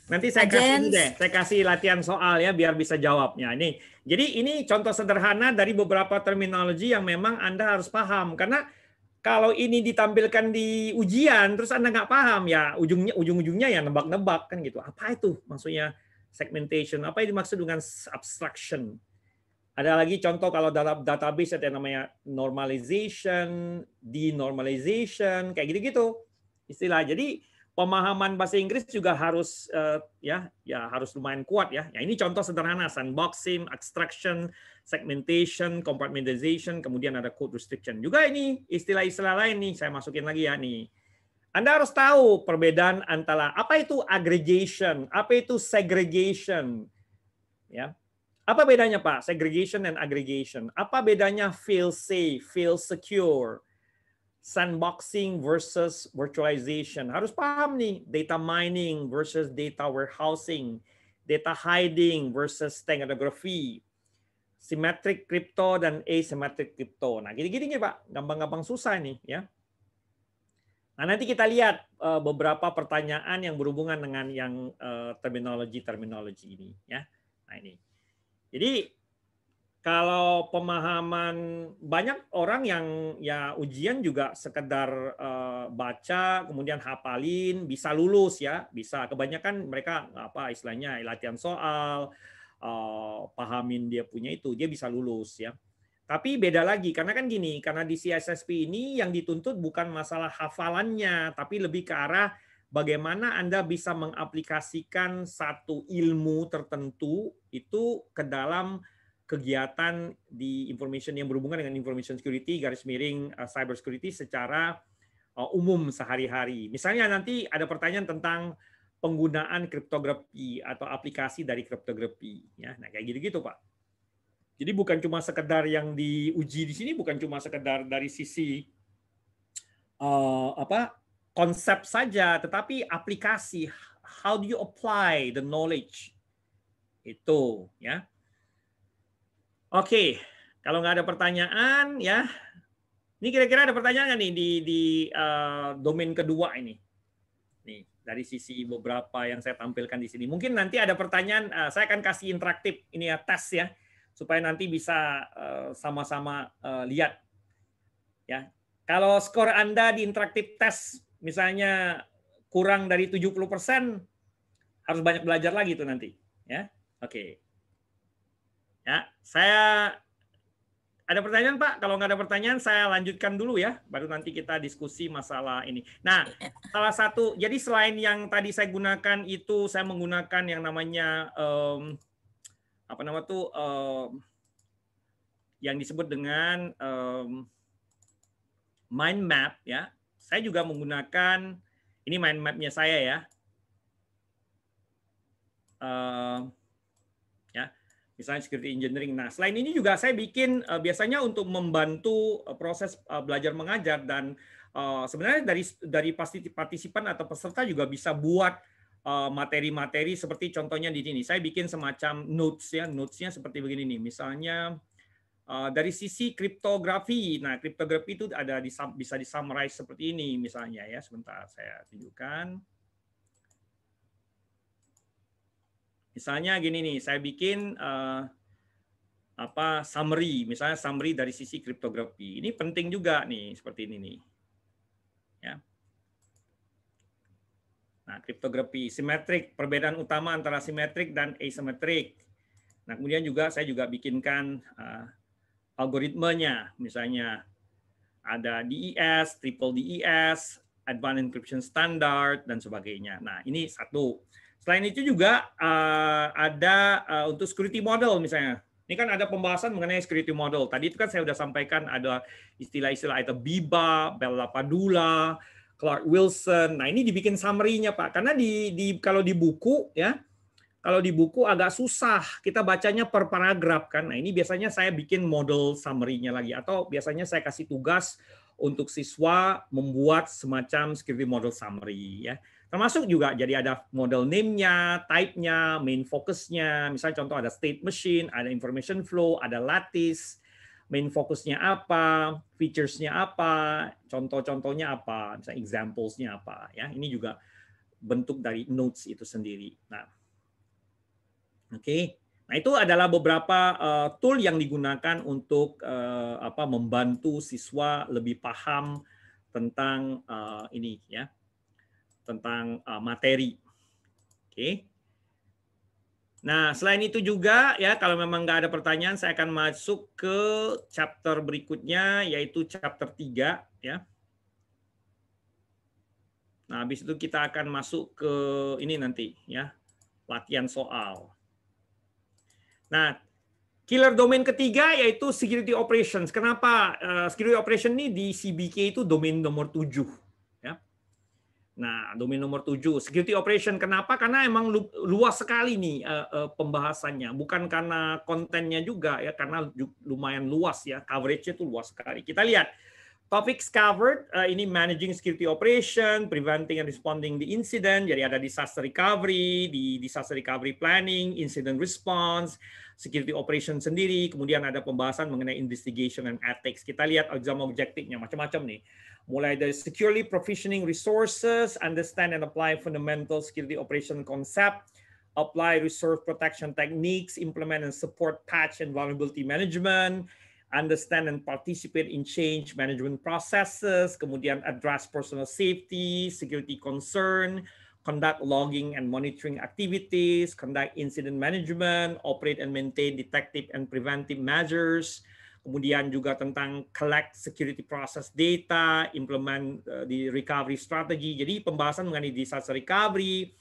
Nanti saya kasih deh, saya kasih latihan soal ya biar bisa jawabnya. Jadi ini contoh sederhana dari beberapa terminologi yang memang Anda harus paham karena kalau ini ditampilkan di ujian terus Anda nggak paham ya ujung-ujungnya ya nebak-nebak kan gitu. Apa itu maksudnya segmentation? Apa yang dimaksud dengan abstraction? Ada lagi contoh kalau dalam database ada yang namanya normalization, denormalization, kayak gitu-gitu istilah. Jadi pemahaman bahasa Inggris juga harus harus lumayan kuat ya. Ya ini contoh sederhana sandboxing, abstraction, segmentation, compartmentalization, kemudian ada code restriction. Juga ini istilah-istilah lain nih saya masukin lagi ya nih. Anda harus tahu perbedaan antara apa itu aggregation, apa itu segregation. Ya. Apa bedanya Pak? Segregation dan aggregation. Apa bedanya feel safe, feel secure? Sandboxing versus virtualization. Harus paham nih, data mining versus data warehousing, data hiding versus steganography, symmetric crypto dan asymmetric crypto. Nah, gini-gini nih Pak, gampang-gampang susah nih ya. Nah, nanti kita lihat beberapa pertanyaan yang berhubungan dengan yang terminologi ini, ya. Nah, ini. Jadi kalau pemahaman, banyak orang yang ya ujian juga sekedar baca kemudian hafalin bisa lulus ya, bisa. Kebanyakan mereka apa istilahnya latihan soal, pahamin dia punya itu, dia bisa lulus ya. Tapi beda lagi karena kan gini, karena di CISSP ini yang dituntut bukan masalah hafalannya, tapi lebih ke arah bagaimana Anda bisa mengaplikasikan satu ilmu tertentu itu ke dalam kegiatan di information yang berhubungan dengan information security, garis miring cyber security secara umum sehari-hari. Misalnya nanti ada pertanyaan tentang penggunaan kriptografi atau aplikasi dari kriptografi, ya. Nah, kayak gitu-gitu, Pak. Jadi bukan cuma sekedar yang diuji di sini, bukan cuma sekedar dari sisi konsep saja, tetapi aplikasi. How do you apply the knowledge? Itu, ya. Oke, kalau nggak ada pertanyaan, ya. Ini kira-kira ada pertanyaan nggak nih di domain kedua ini? Nih, dari sisi beberapa yang saya tampilkan di sini. Mungkin nanti ada pertanyaan, saya akan kasih interaktif, ini ya tes ya, supaya nanti bisa sama-sama lihat. Ya, kalau skor Anda di interaktif tes misalnya kurang dari 70%, harus banyak belajar lagi tuh nanti. Ya, oke. Ya, saya ada pertanyaan Pak? Kalau nggak ada pertanyaan, saya lanjutkan dulu ya. Baru nanti kita diskusi masalah ini. Nah, salah satu, jadi selain yang tadi saya gunakan itu, saya menggunakan yang namanya apa nama tuh yang disebut dengan mind map ya. Saya juga menggunakan ini mind mapnya saya ya. Ya, misalnya security engineering. Nah, selain ini juga saya bikin biasanya untuk membantu proses belajar mengajar dan sebenarnya dari partisipan atau peserta juga bisa buat materi-materi seperti contohnya di sini. Saya bikin semacam notes ya, notes-nya seperti begini nih. Misalnya dari sisi kriptografi. Nah, kriptografi itu ada bisa di-summarize seperti ini misalnya ya. Sebentar saya tunjukkan. Misalnya gini nih, saya bikin summary, misalnya summary dari sisi kriptografi. Ini penting juga nih, seperti ini nih. Ya. Nah, kriptografi simetrik, perbedaan utama antara simetrik dan asymmetric. Nah, kemudian juga saya juga bikinkan algoritmenya, misalnya ada DES, triple DES, Advanced Encryption Standard dan sebagainya. Nah, ini satu. Selain itu juga ada untuk security model misalnya. Ini kan ada pembahasan mengenai security model. Tadi itu kan saya sudah sampaikan ada istilah-istilah itu Biba, Bell LaPadula, Clark Wilson. Nah, ini dibikin summary-nya, Pak. Karena kalau di buku ya, kalau di buku agak susah kita bacanya per paragraf kan. Nah, ini biasanya saya bikin model summary-nya lagi atau biasanya saya kasih tugas untuk siswa membuat semacam security model summary ya. Termasuk juga jadi ada model name-nya, type-nya, main focus-nya. Misalnya contoh ada state machine, ada information flow, ada lattice, main focus-nya apa, features-nya apa, contoh-contohnya apa, misalnya examples-nya apa. Ya, ini juga bentuk dari notes itu sendiri. Nah, oke. Nah, itu adalah beberapa tool yang digunakan untuk membantu siswa lebih paham tentang ini ya. Tentang materi. Oke. Nah, selain itu juga ya kalau memang nggak ada pertanyaan saya akan masuk ke chapter berikutnya yaitu chapter 3 ya. Nah, habis itu kita akan masuk ke ini nanti ya, latihan soal. Nah, killer domain ketiga yaitu security operations. Kenapa security operation ini di CBK itu domain nomor 7 ya. Nah, domain nomor 7, security operation. Kenapa? Karena emang luas sekali nih pembahasannya. Bukan karena kontennya juga, ya, karena lumayan luas ya, coverage-nya itu luas sekali. Kita lihat, Topics covered, ini managing security operation, preventing and responding the incident, jadi ada disaster recovery, di disaster recovery planning, incident response, security operation sendiri, kemudian ada pembahasan mengenai investigation and ethics. Kita lihat exam objektifnya, macam-macam nih. Mulai dari securely provisioning resources, understand and apply fundamental security operation concept, apply resource protection techniques, implement and support patch and vulnerability management, understand and participate in change management processes, kemudian address personal safety, security concern, conduct logging and monitoring activities, conduct incident management, operate and maintain detective and preventive measures, kemudian juga tentang collect security process data, implement the recovery strategy. Jadi pembahasan mengenai disaster recovery,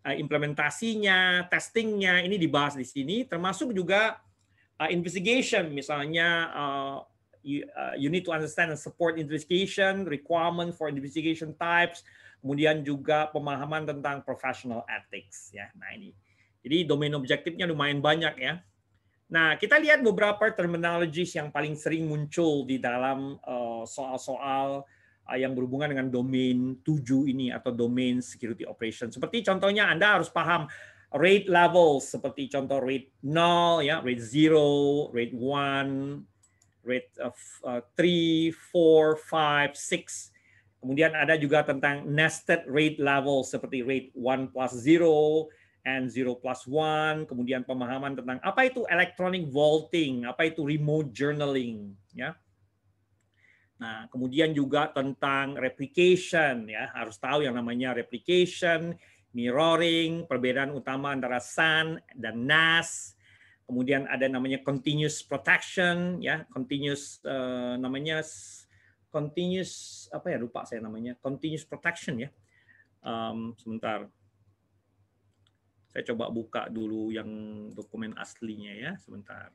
implementasinya, testingnya, ini dibahas di sini, termasuk juga investigation, misalnya you need to understand and support investigation, requirement for investigation types, kemudian juga pemahaman tentang professional ethics ya. Nah ini, jadi domain objektifnya lumayan banyak ya. Nah kita lihat beberapa terminologies yang paling sering muncul di dalam soal-soal yang berhubungan dengan domain 7 ini atau domain security operation. Seperti contohnya Anda harus paham rate levels, seperti contoh rate 0, ya, rate 0, rate 1, rate 3, 4, 5, 6. Kemudian ada juga tentang nested rate level, seperti rate 1 plus 0 and 0 plus 1. Kemudian pemahaman tentang apa itu electronic vaulting, apa itu remote journaling. Ya. Nah, kemudian juga tentang replication, ya, harus tahu yang namanya replication, mirroring, perbedaan utama antara SAN dan NAS, kemudian ada namanya continuous protection, ya, continuous namanya continuous apa ya, lupa saya namanya, continuous protection ya. Sebentar, saya coba buka dulu yang dokumen aslinya ya, sebentar.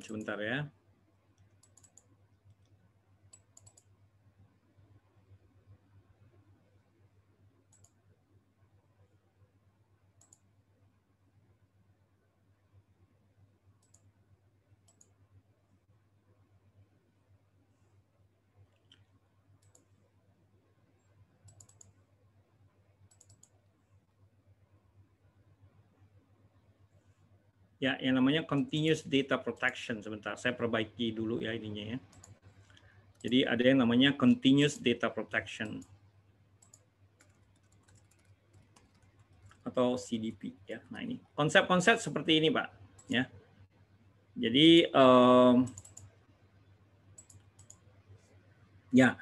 Sebentar ya. Ya, yang namanya continuous data protection. Sebentar, saya perbaiki dulu ya ininya ya. Jadi ada yang namanya continuous data protection atau CDP ya. Nah ini konsep-konsep seperti ini Pak ya. Jadi ya.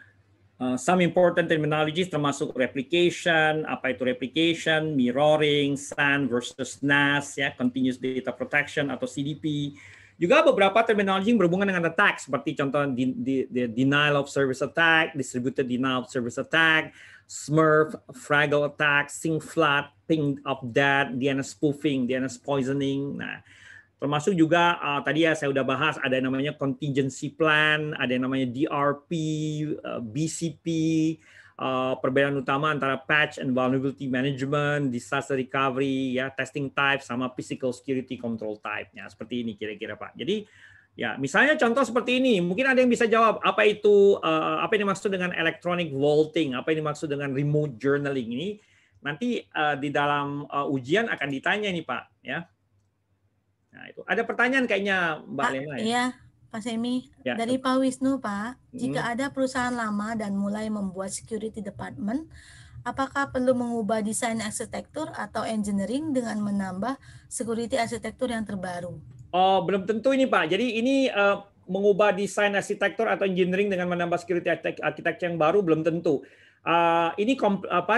Some important terminologies termasuk replication, apa itu replication, mirroring, SAN versus NAS, ya, continuous data protection atau CDP. Juga beberapa terminologi yang berhubungan dengan attack, seperti contoh denial of service attack, distributed denial of service attack, Smurf, Fraggle attack, Sync Flat, Ping of Death, DNS spoofing, DNS poisoning. Nah, termasuk juga tadi ya saya udah bahas ada yang namanya contingency plan, ada yang namanya DRP, BCP, perbedaan utama antara patch and vulnerability management, disaster recovery, ya, testing type sama physical security control type-nya. Seperti ini kira-kira Pak. Jadi ya misalnya contoh seperti ini, mungkin ada yang bisa jawab apa itu apa yang dimaksud dengan electronic vaulting, apa yang dimaksud dengan remote journaling ini. Nanti di dalam ujian akan ditanya nih Pak, ya. Nah, itu ada pertanyaan kayaknya Mbak Lena ya. Iya, Pak Semi. Ya, dari Pak Wisnu, Pak, jika ada perusahaan lama dan mulai membuat security department, apakah perlu mengubah desain arsitektur atau engineering dengan menambah security arsitektur yang terbaru? Oh, belum tentu ini Pak. Jadi ini mengubah desain arsitektur atau engineering dengan menambah security arsitektur yang baru belum tentu. Ini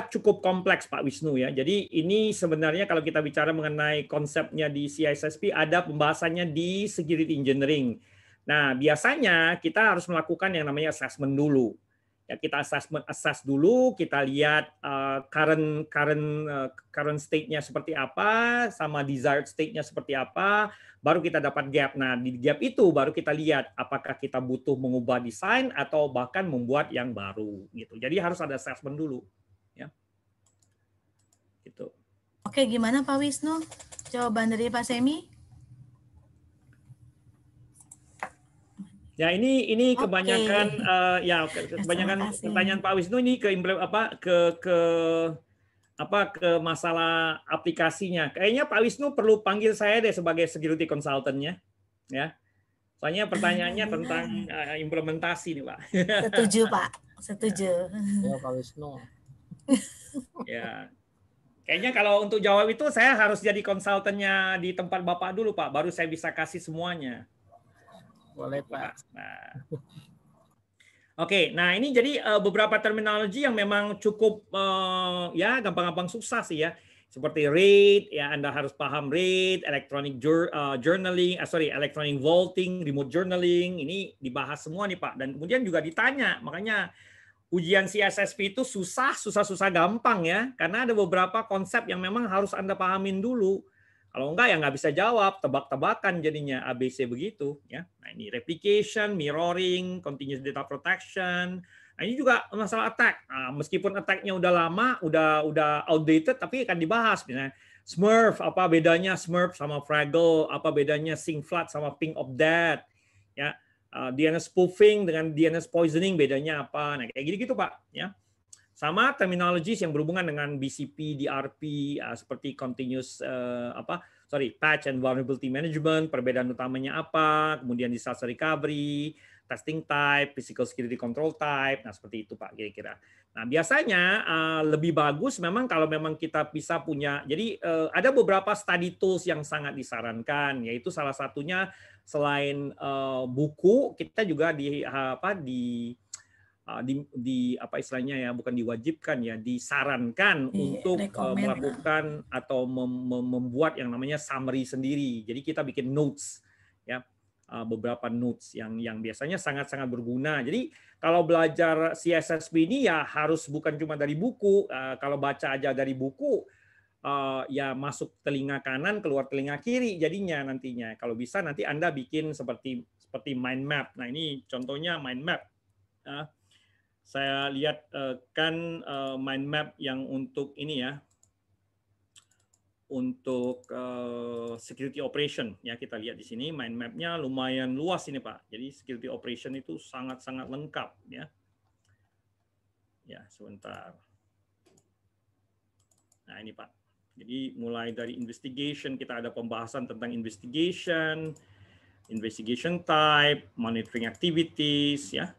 cukup kompleks Pak Wisnu ya. Jadi ini sebenarnya kalau kita bicara mengenai konsepnya di CISSP ada pembahasannya di security engineering. Nah biasanya kita harus melakukan yang namanya assessment dulu. Ya, kita assess dulu, kita lihat current state-nya seperti apa, sama desired state-nya seperti apa, baru kita dapat gap. Nah, di gap itu baru kita lihat apakah kita butuh mengubah desain atau bahkan membuat yang baru gitu. Jadi harus ada assessment dulu, ya. Gitu. Oke, gimana Pak Wisnu? Jawaban dari Pak Semi? Ya, ini kebanyakan ya kebanyakan pertanyaan Pak Wisnu ini ke masalah aplikasinya. Kayaknya Pak Wisnu perlu panggil saya deh sebagai security consultant-nya, ya. Soalnya pertanyaannya tentang implementasi nih, Pak. Setuju, Pak. Setuju. Ya, Pak Wisnu. Ya. Kayaknya kalau untuk jawab itu saya harus jadi konsultannya di tempat Bapak dulu, Pak. Baru saya bisa kasih semuanya. Boleh, Pak. Nah. Oke, nah ini jadi beberapa terminologi yang memang cukup ya gampang-gampang susah sih ya. Seperti RAID, ya Anda harus paham RAID, electronic journaling, electronic vaulting, remote journaling, ini dibahas semua nih Pak. Dan kemudian juga ditanya, makanya ujian CISSP itu susah gampang ya, karena ada beberapa konsep yang memang harus Anda pahamin dulu. Kalau enggak ya nggak bisa jawab, tebak-tebakan jadinya ABC begitu ya. Nah ini replication, mirroring, continuous data protection. Nah ini juga masalah attack. Nah, meskipun attack-nya udah lama, udah outdated, tapi akan dibahas. Misalnya Smurf, apa bedanya Smurf sama Fraggle? Apa bedanya Syncflat sama Ping of Death? Ya, DNS spoofing dengan DNS poisoning bedanya apa? Nah kayak gitu-gitu Pak. Ya. Sama terminologis yang berhubungan dengan BCP, DRP, seperti continuous patch and vulnerability management, perbedaan utamanya apa, kemudian disaster recovery, testing type, physical security control type, nah seperti itu Pak kira-kira. Nah biasanya lebih bagus memang kalau memang kita bisa punya, jadi ada beberapa study tools yang sangat disarankan, yaitu salah satunya selain buku, kita juga apa istilahnya ya, bukan diwajibkan ya, disarankan untuk melakukan atau membuat yang namanya summary sendiri. Jadi kita bikin notes ya, beberapa notes yang biasanya sangat-sangat berguna. Jadi kalau belajar CISSP ini ya harus bukan cuma dari buku. Kalau baca aja dari buku ya masuk telinga kanan keluar telinga kiri jadinya nantinya. Kalau bisa nanti Anda bikin seperti mind map. Nah ini contohnya mind map. Saya lihat kan mind map yang untuk ini ya, untuk security operation ya, kita lihat di sini mind map-nya lumayan luas ini Pak. Jadi security operation itu sangat-sangat lengkap ya. Ya sebentar. Nah ini Pak. Jadi mulai dari investigation, kita ada pembahasan tentang investigation type, monitoring activities ya.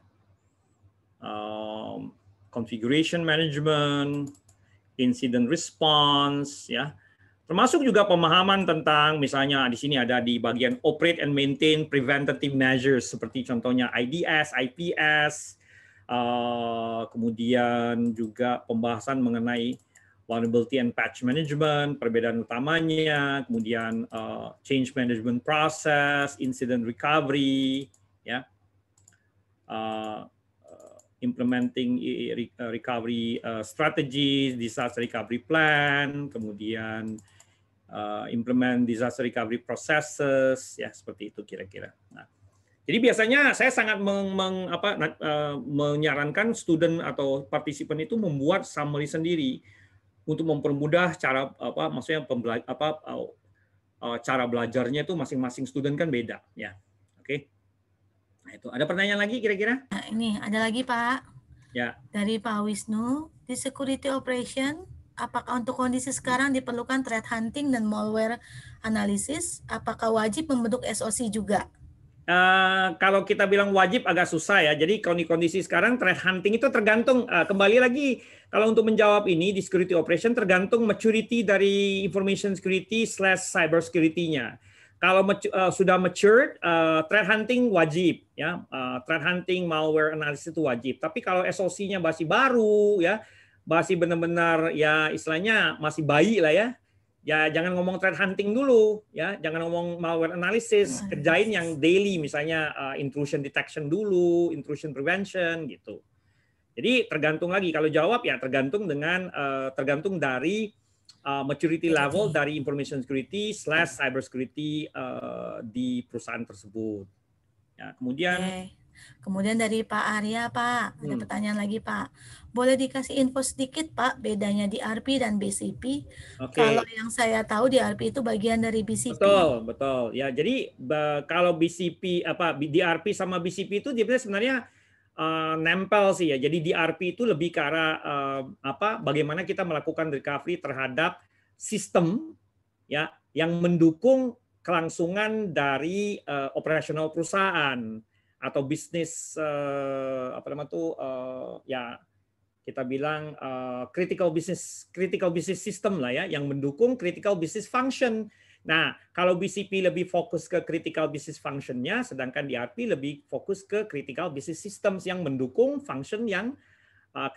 Configuration management, incident response, ya, termasuk juga pemahaman tentang misalnya di sini ada di bagian operate and maintain preventative measures seperti contohnya IDS, IPS, kemudian juga pembahasan mengenai vulnerability and patch management, perbedaan utamanya, kemudian change management process, incident recovery, ya. Implementing recovery strategies, disaster recovery plan, kemudian implement disaster recovery processes, ya seperti itu kira-kira. Nah, jadi biasanya saya sangat menyarankan student atau partisipan itu membuat summary sendiri untuk mempermudah cara maksudnya cara belajarnya itu masing-masing student kan beda, ya. Oke. Nah, itu ada pertanyaan lagi kira-kira? Nah, ini ada lagi Pak. Ya. Dari Pak Wisnu, di security operation, apakah untuk kondisi sekarang diperlukan threat hunting dan malware analysis? Apakah wajib membentuk SOC juga? Kalau kita bilang wajib agak susah ya. Jadi kondisi sekarang threat hunting itu tergantung, kembali lagi kalau untuk menjawab ini di security operation tergantung maturity dari information security / cyber security-nya. Kalau sudah mature, threat hunting wajib, ya. Threat hunting, malware analysis itu wajib. Tapi kalau SOC-nya masih baru, ya, masih benar-benar, ya istilahnya masih bayi lah ya. Ya jangan ngomong threat hunting dulu, ya. Jangan ngomong malware analysis. Kerjain yang daily, misalnya intrusion detection dulu, intrusion prevention, gitu. Jadi tergantung lagi. Kalau jawab ya tergantung dari maturity level dari information security / cyber security di perusahaan tersebut. Ya, kemudian Kemudian dari Pak Arya, Pak, ada pertanyaan lagi, Pak. Boleh dikasih info sedikit, Pak, bedanya DRP dan BCP? Kalau yang saya tahu DRP itu bagian dari BCP. Betul. Ya, jadi kalau BCP DRP sama BCP itu dia sebenarnya nempel sih ya. Jadi DRP itu lebih ke arah bagaimana kita melakukan recovery terhadap sistem ya yang mendukung kelangsungan dari operasional perusahaan atau bisnis ya kita bilang critical business system lah ya yang mendukung critical business function. Nah, kalau BCP lebih fokus ke critical business function-nya, sedangkan DRP lebih fokus ke critical business systems yang mendukung function yang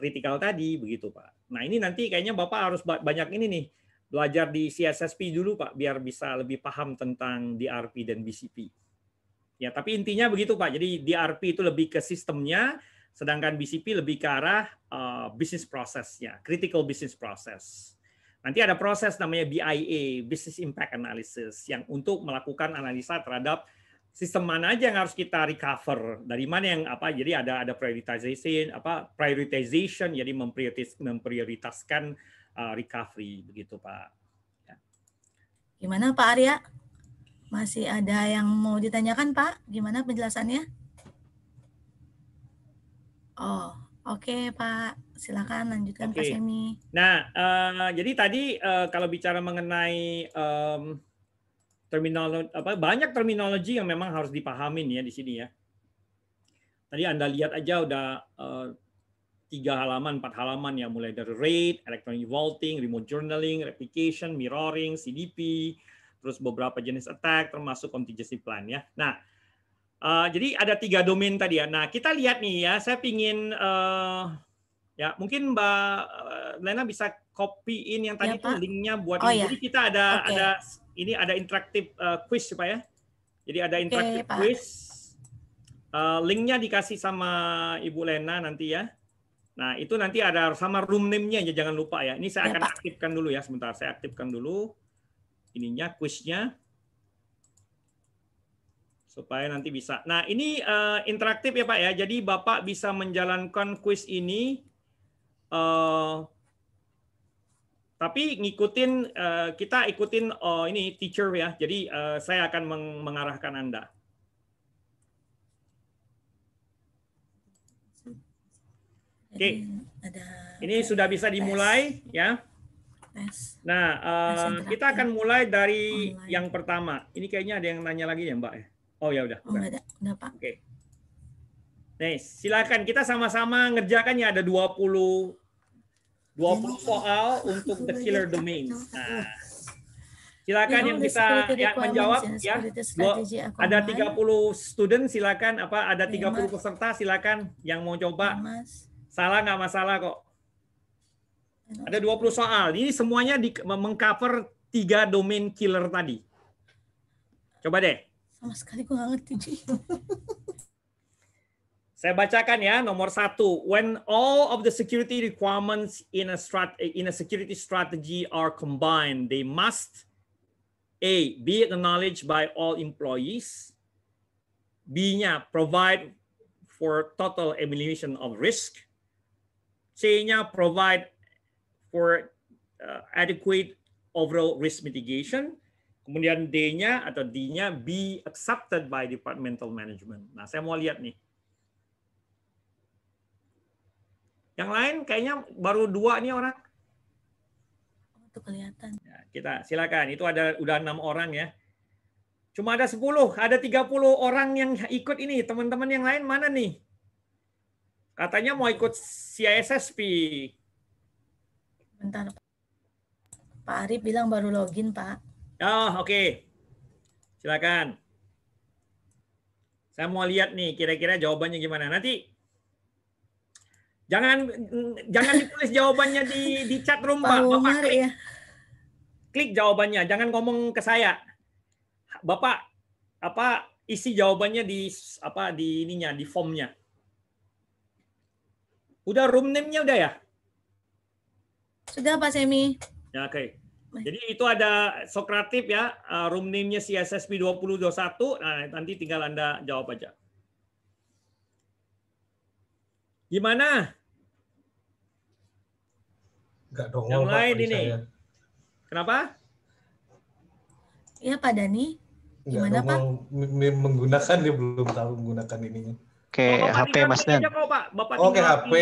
critical tadi, begitu Pak. Nah, ini nanti kayaknya Bapak harus banyak ini nih, belajar di CSSP dulu Pak, biar bisa lebih paham tentang DRP dan BCP. Ya, tapi intinya begitu Pak. Jadi DRP itu lebih ke sistemnya, sedangkan BCP lebih ke arah business process-nya, critical business process. Nanti ada proses namanya BIA, Business Impact Analysis, yang untuk melakukan analisa terhadap sistem mana aja yang harus kita recover, dari mana yang jadi ada prioritization, jadi memprioritaskan recovery, begitu Pak. Ya. Gimana Pak Arya? Masih ada yang mau ditanyakan Pak? Gimana penjelasannya? Oh, oke Pak. Silakan lanjutkan Pak Semi. Nah, jadi tadi kalau bicara mengenai terminologi, banyak terminologi yang memang harus dipahamin ya di sini ya. Tadi Anda lihat aja udah 3 halaman, 4 halaman ya, mulai dari RAID, electronic vaulting, remote journaling, replication, mirroring, CDP, terus beberapa jenis attack termasuk contingency plan ya. Nah, jadi ada 3 domain tadi ya. Nah, kita lihat nih ya, saya pingin ya mungkin Mbak Lena bisa copyin yang tadi itu linknya buat ini. Jadi kita ada interaktif quiz Pak ya. Jadi ada interaktif quiz. Linknya dikasih sama Ibu Lena nanti ya. Nah, itu nanti ada sama room name-nya ya, jangan lupa ya. Ini saya akan aktifkan dulu ya, sebentar. Saya aktifkan dulu ininya, quiznya. Supaya nanti bisa. Nah, ini interaktif ya Pak ya. Jadi Bapak bisa menjalankan quiz ini. Tapi ngikutin, kita ikutin ini teacher ya. Jadi saya akan mengarahkan Anda. Oke, ini sudah bisa dimulai ya. Nah, kita akan mulai dari yang pertama. Ini kayaknya ada yang nanya lagi ya Mbak ya. Oh ya udah. Oh enggak ada, udah Pak. Oke. Nih, silakan kita sama-sama ngerjakannya, ada 20 soal untuk the killer domains. Nah, silakan yang bisa menjawab ya. Ada 30 student silakan, ada 30 peserta silakan yang mau coba. Salah nggak masalah kok. Ada 20 soal. Ini semuanya mengcover 3 domain killer tadi. Coba deh. Sama sekali gue nggak ngerti. Saya bacakan ya, nomor 1. When all of the security requirements in a security strategy are combined, they must A. Be acknowledged by all employees. B-nya provide for total elimination of risk. C-nya provide for adequate overall risk mitigation. Kemudian D-nya atau D-nya be accepted by departmental management. Nah, saya mau lihat nih. Yang lain kayaknya baru 2 nih orang. Itu kelihatan. Ya, kita silakan. Itu udah 6 orang ya. Cuma ada 10, ada 30 orang yang ikut ini. Teman-teman yang lain mana nih? Katanya mau ikut CISSP. Bentar, Pak Arif bilang baru login, Pak. Oh, oke. Silakan. Saya mau lihat nih kira-kira jawabannya gimana. Nanti jangan ditulis jawabannya di chat room, Pak. Bapak klik jawabannya, jangan ngomong ke saya. Bapak isi jawabannya di ininya, di formnya. Udah room name-nya udah ya? Sudah Pak Semi. Ya, oke. Jadi itu ada Sokratif ya, room name-nya CSSP 2021. Nah, nanti tinggal Anda jawab aja. Gimana? Nggak dongol, Yang Pak, lain bagi ini. saya. Kenapa? Ya Pak Dani, gimana Pak? Menggunakan, dia belum tahu menggunakan ininya. Oke, Bapak HP tinggal Mas ini Dan. aja kok Pak. Bapak Oke, tinggal HP.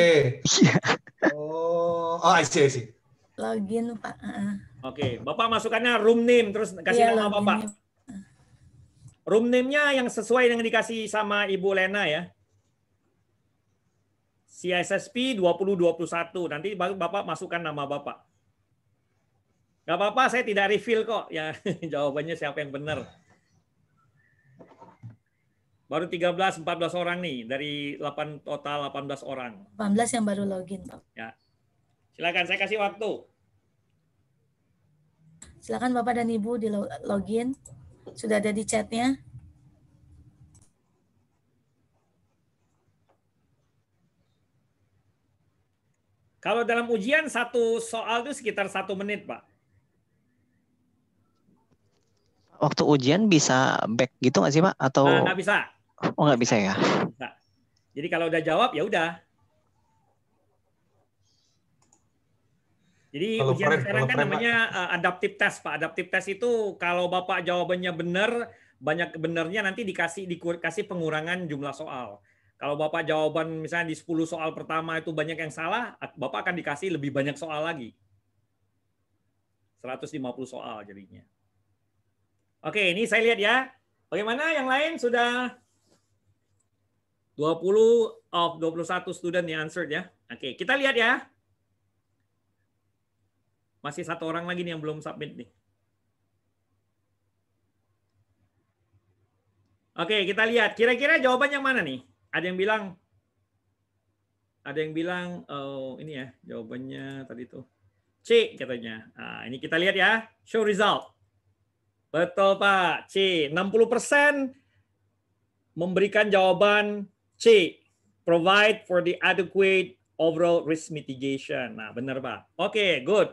Oh, I see. Login Pak. Oke, Bapak masukkannya room name terus kasih nama Bapak. Room name-nya yang sesuai dengan dikasih sama Ibu Lena ya. CSSP 2021. Nanti Bapak masukkan nama Bapak. Gak apa-apa, saya tidak reveal kok. Ya, jawabannya siapa yang benar. Baru 13-14 orang nih dari total 18 orang. 18 yang baru login Pak. Ya. Silakan, saya kasih waktu. Silakan Bapak dan Ibu di login. Sudah ada di chatnya. Kalau dalam ujian satu soal itu sekitar 1 menit, Pak. Waktu ujian bisa back gitu nggak sih Pak? Atau nggak bisa? Oh, nggak bisa ya? Nggak. Jadi kalau udah jawab ya udah. Jadi Kalau ujian sekarang kan Pak, namanya adaptive test, Pak. Adaptive test itu kalau Bapak jawabannya benar, banyak benernya nanti dikasih pengurangan jumlah soal. Kalau Bapak jawaban misalnya di 10 soal pertama itu banyak yang salah, Bapak akan dikasih lebih banyak soal lagi. 150 soal jadinya. Oke, ini saya lihat ya. Bagaimana yang lain sudah 20 of 21 student yang answered ya. Oke, kita lihat ya. Masih 1 orang lagi nih yang belum submit nih. Oke, kita lihat. Kira-kira jawaban yang mana nih? Ada yang bilang, oh ini ya jawabannya tadi tuh. C katanya. Nah, ini kita lihat ya. Show result. Betul Pak. C. 60% memberikan jawaban C. Provide for the adequate overall risk mitigation. Nah, benar Pak. Oke, good.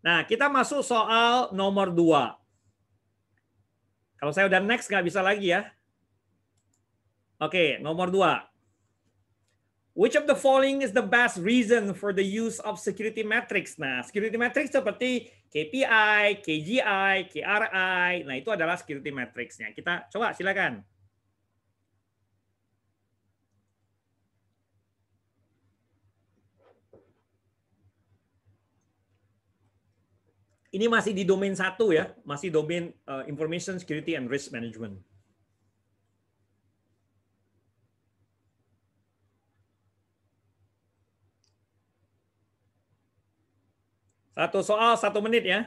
Nah, kita masuk soal nomor 2. Kalau saya udah next, nggak bisa lagi ya. Oke, nomor 2. Which of the following is the best reason for the use of security metrics? Nah, security metrics seperti KPI, KGI, KRI. Nah, itu adalah security metrics-nya. Kita coba, silakan. Ini masih di domain 1 ya, masih domain information security and risk management. Satu soal 1 menit ya.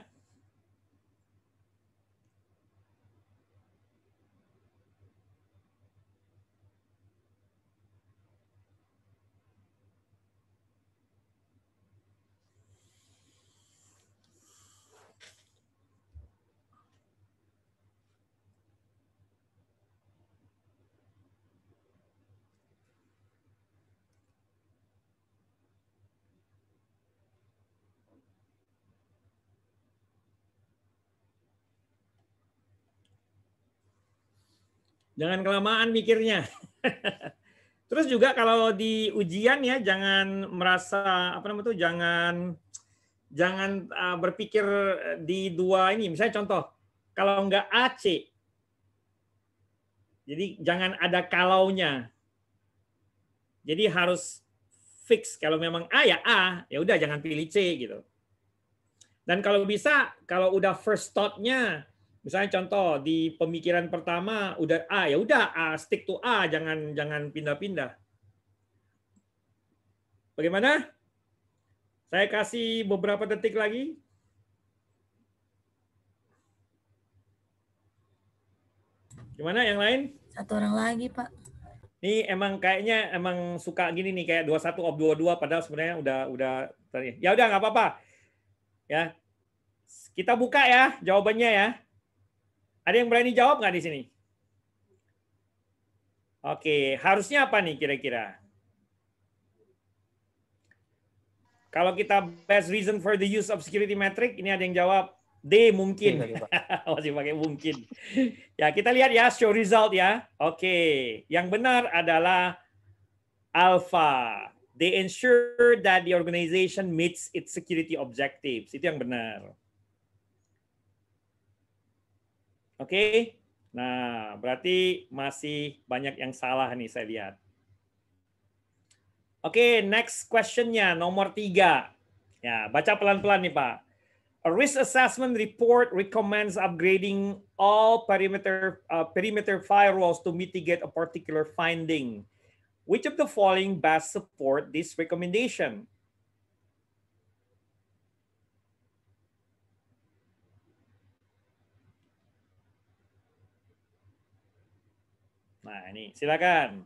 Jangan kelamaan mikirnya. Terus juga kalau di ujian ya jangan merasa jangan berpikir di 2 ini. Misalnya contoh, kalau nggak A, C. Jadi jangan ada kalaunya. Jadi harus fix. Kalau memang A ya A, ya udah jangan pilih C gitu. Dan kalau bisa, kalau udah first thought-nya, misalnya contoh di pemikiran pertama udah A, ya udah A, stick to A, jangan pindah-pindah. Bagaimana? Saya kasih beberapa detik lagi. Gimana yang lain? 1 orang lagi, Pak. Ini kayaknya suka gini nih, kayak 21 of 22 padahal sebenarnya udah ya udah nggak apa-apa. Ya. Kita buka ya jawabannya ya. Ada yang berani jawab nggak di sini? Oke, harusnya apa nih kira-kira? Kalau kita best reason for the use of security metric, ini ada yang jawab D mungkin. Masih pakai mungkin. Ya, kita lihat ya, show result ya. Oke, yang benar adalah alpha. They ensure that the organization meets its security objectives. Itu yang benar. Oke. Nah, berarti masih banyak yang salah nih saya lihat. Oke, next question-nya nomor 3. Ya, baca pelan-pelan nih Pak. A risk assessment report recommends upgrading all perimeter firewalls to mitigate a particular finding. Which of the following best support this recommendation? Nah, ini silakan.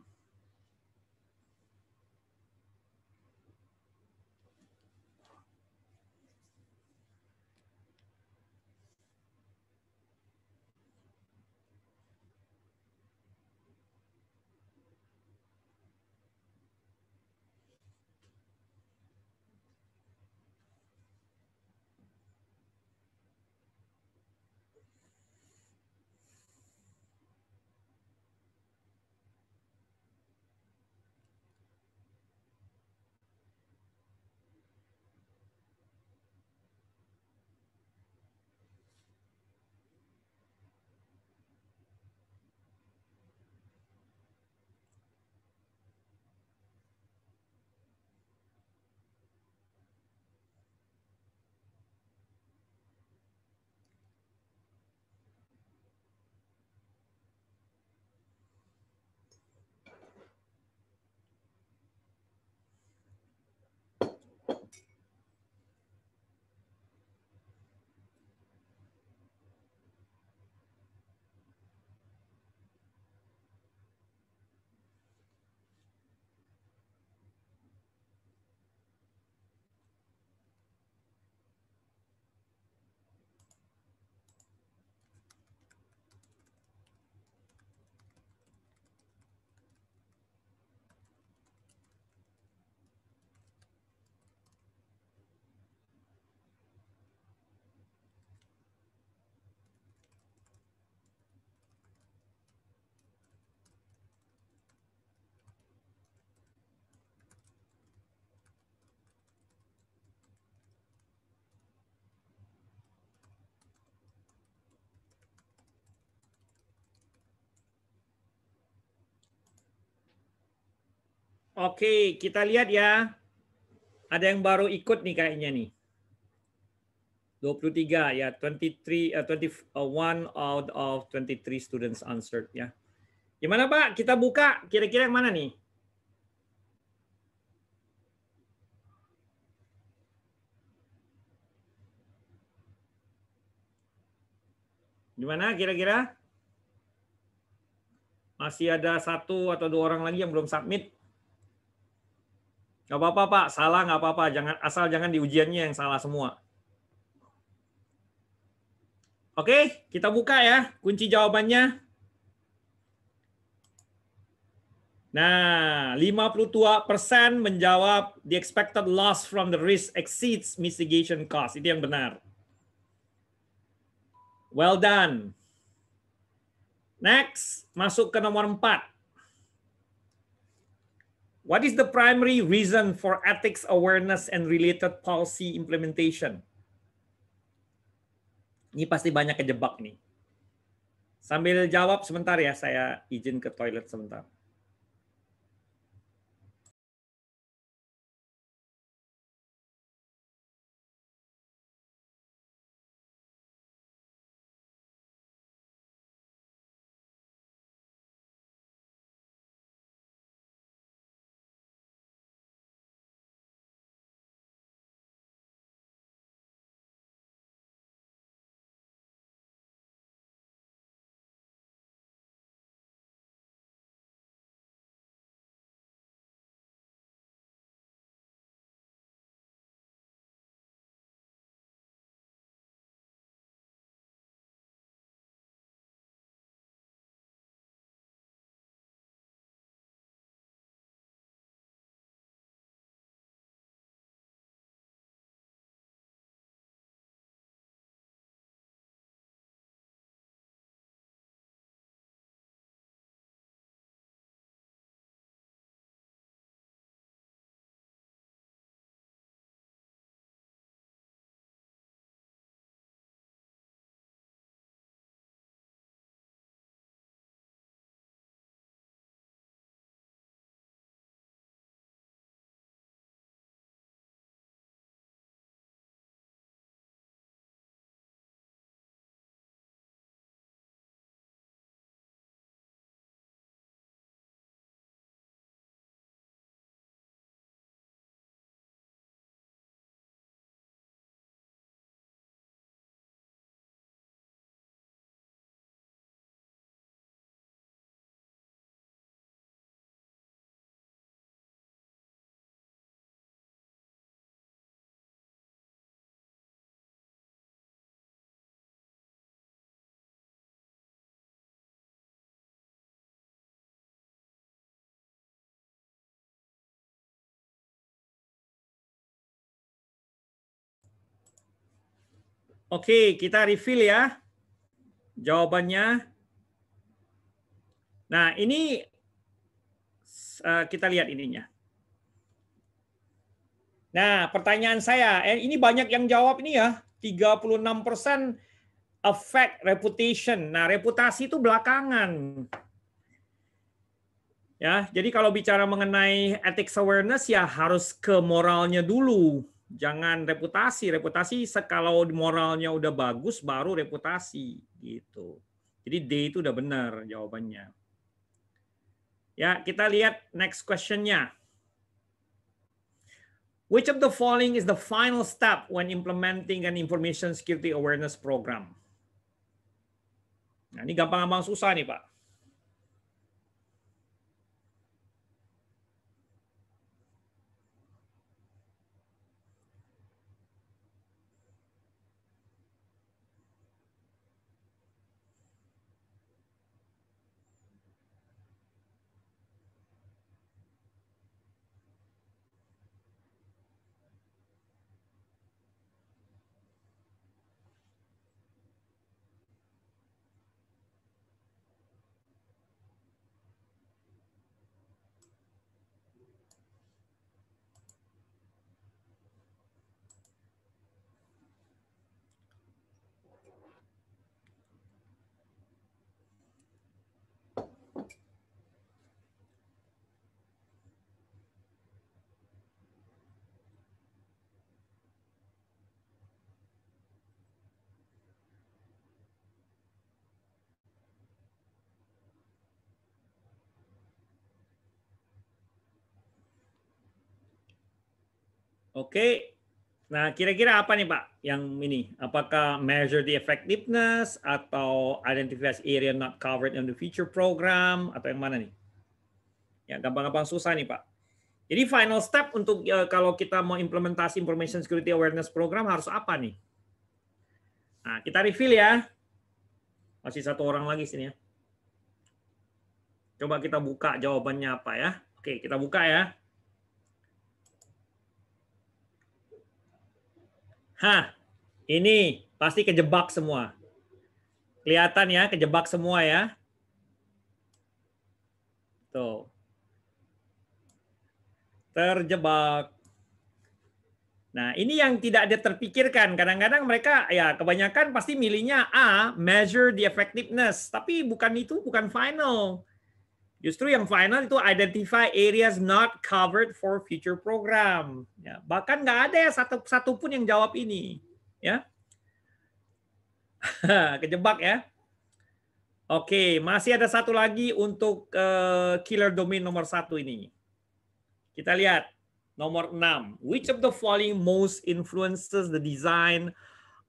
Oke, kita lihat ya. Ada yang baru ikut nih kayaknya nih. 23 ya, 21 out of 23 students answered ya. Gimana Pak? Kita buka kira-kira yang mana nih? Gimana kira-kira? Masih ada 1 atau 2 orang lagi yang belum submit? Gak apa-apa Pak, salah nggak apa-apa. Asal jangan di ujiannya yang salah semua. Oke, kita buka ya kunci jawabannya. Nah, 52% menjawab the expected loss from the risk exceeds mitigation cost. Itu yang benar. Well done. Next, masuk ke nomor 4. What is the primary reason for ethics awareness and related policy implementation? Ini pasti banyak kejebak nih. Sambil jawab sebentar ya, saya izin ke toilet sebentar. Oke, kita reveal ya jawabannya. Nah, ini kita lihat ininya. Nah, pertanyaan saya, ini banyak yang jawab ini ya, 36% affect reputation. Nah, reputasi itu belakangan. Ya, jadi kalau bicara mengenai ethics awareness ya harus ke moralnya dulu. Jangan reputasi. Reputasi kalau moralnya udah bagus baru reputasi gitu. Jadi D itu udah benar jawabannya. Ya, kita lihat next question-nya. Which of the following is the final step when implementing an information security awareness program? Nah, ini gampang-gampang susah nih, Pak. Oke. Nah, kira-kira apa nih, Pak? Yang ini, apakah measure the effectiveness atau identify area not covered in the future program atau yang mana nih? Ya, gampang-gampang susah nih, Pak. Jadi final step untuk kalau kita mau implementasi information security awareness program harus apa nih? Nah, kita reveal ya. Masih satu orang lagi sini ya. Coba kita buka jawabannya apa ya. Oke, kita buka ya. Hah, ini pasti kejebak semua. Kelihatan ya, kejebak semua ya. Tuh. Terjebak. Nah, ini yang tidak ada terpikirkan. Kadang-kadang mereka ya kebanyakan pasti milihnya A, measure the effectiveness, tapi bukan itu, bukan final. Justru yang final itu identify areas not covered for future program. Ya, bahkan nggak ada ya satu pun yang jawab ini. Ya, kejebak ya. Oke, masih ada satu lagi untuk killer domain nomor 1 ini. Kita lihat nomor 6. Which of the following most influences the design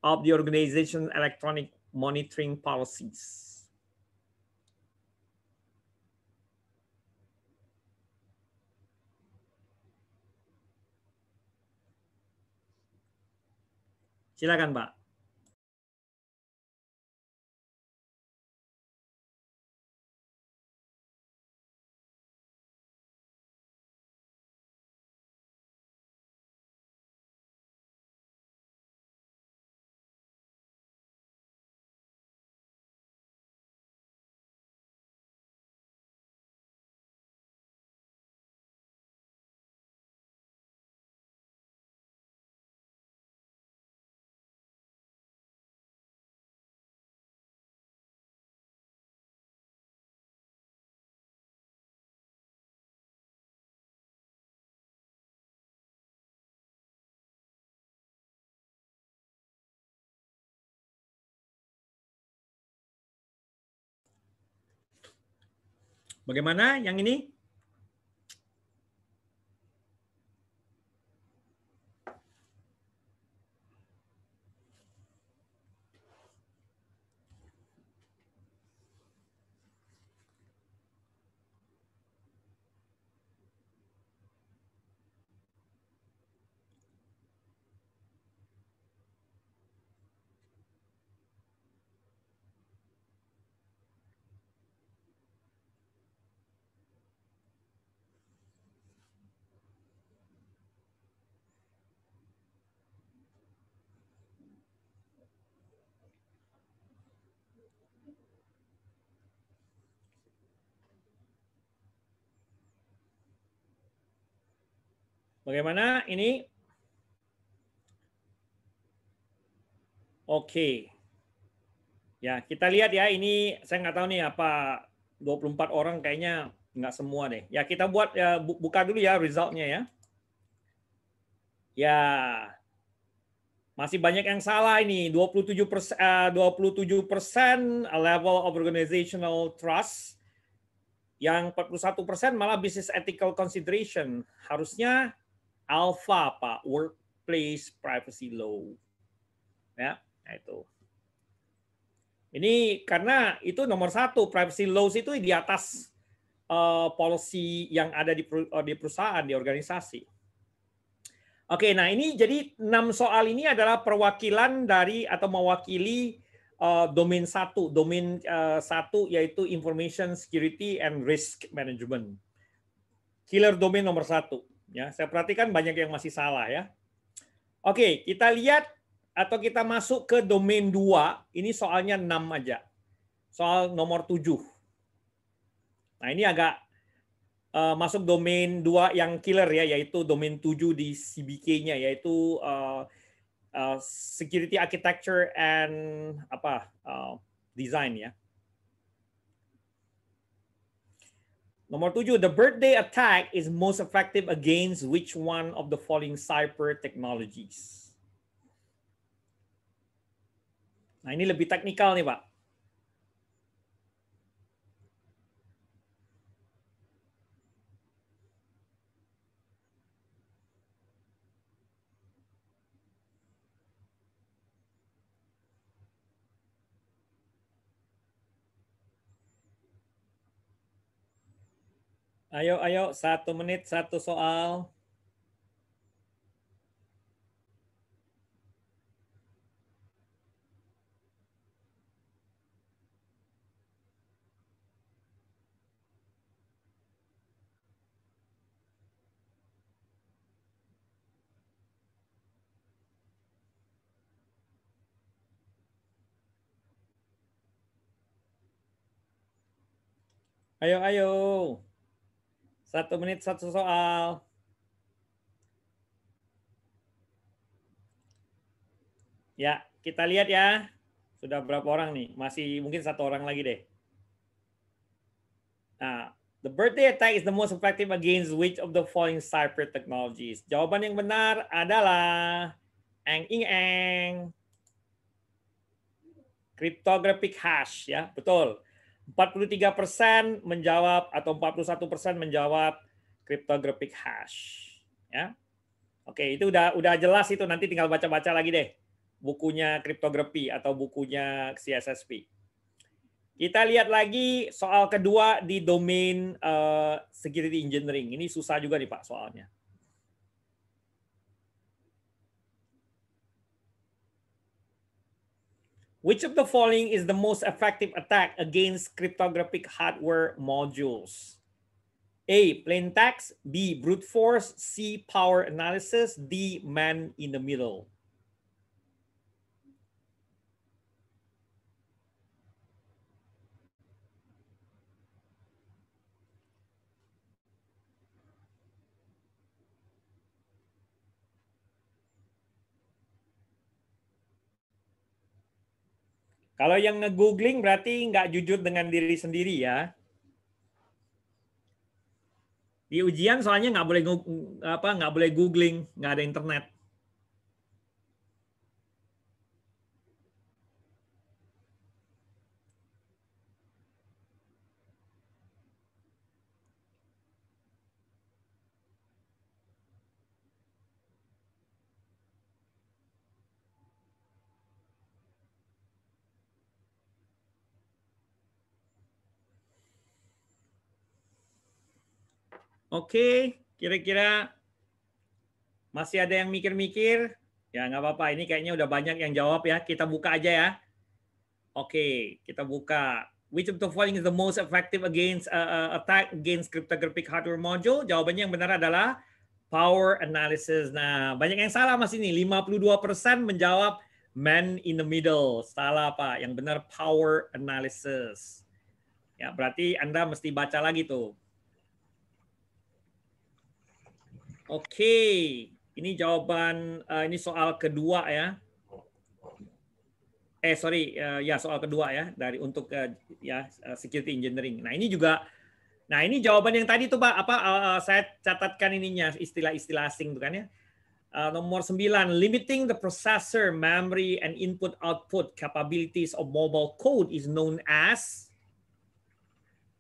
of the organization's electronic monitoring policies? Silakan, Pak. Bagaimana yang ini? Bagaimana ini? Oke. Ya, kita lihat ya, ini saya nggak tahu nih apa 24 orang kayaknya nggak semua deh. Ya, kita buat ya, buka dulu ya resultnya ya. Ya, masih banyak yang salah ini. 27% level of organizational trust. Yang 41% malah business ethical consideration. Harusnya alpha, Pak, workplace privacy law. Ya, itu. Ini karena itu nomor 1, privacy laws itu di atas policy yang ada di perusahaan, di organisasi. Oke, nah ini jadi 6 soal ini adalah perwakilan dari atau mewakili domain 1. Domain 1 yaitu information security and risk management. Killer domain nomor 1. Ya, saya perhatikan banyak yang masih salah ya. Oke, kita lihat atau kita masuk ke domain 2, ini soalnya 6 aja. Soal nomor 7. Nah, ini agak masuk domain 2 yang killer ya, yaitu domain 7 di CBK-nya, yaitu security architecture and design ya. Nomor 7, the birthday attack is most effective against which one of the following cyber technologies? Nah, ini lebih teknikal nih, Pak. Ayo, 1 menit, 1 soal. Ayo. 1 menit, 1 soal. Ya, kita lihat ya. Sudah berapa orang nih? Masih mungkin 1 orang lagi deh. Nah, the birthday attack is the most effective against which of the following cyber technologies? Jawaban yang benar adalah cryptographic hash ya, betul. 43% menjawab atau 41% menjawab cryptographic hash ya. Oke, itu udah jelas itu, nanti tinggal baca-baca lagi deh bukunya cryptography atau bukunya CSSP. Kita lihat lagi soal kedua di domain security engineering. Ini susah juga nih Pak soalnya. Which of the following is the most effective attack against cryptographic hardware modules? A, plain text, B, brute force, C, power analysis, D, man in the middle. Kalau yang nge-googling berarti nggak jujur dengan diri sendiri ya. Di ujian soalnya nggak boleh googling, nggak ada internet. Oke, kira-kira masih ada yang mikir-mikir? Ya nggak apa-apa, ini kayaknya udah banyak yang jawab ya. Kita buka aja ya. Oke, kita buka. Which of the following is the most effective against attack against cryptographic hardware module? Jawabannya yang benar adalah power analysis. Nah, banyak yang salah Mas ini. 52% menjawab man in the middle. Salah Pak. Yang benar power analysis. Ya, berarti Anda mesti baca lagi tuh. Oke, ini jawaban ini soal kedua ya. Soal kedua ya dari untuk security engineering. Nah, ini juga ini jawaban yang tadi tuh Pak, saya catatkan ininya istilah-istilah asing tuh kan ya. Nomor 9, limiting the processor, memory and input-output capabilities of mobile code is known as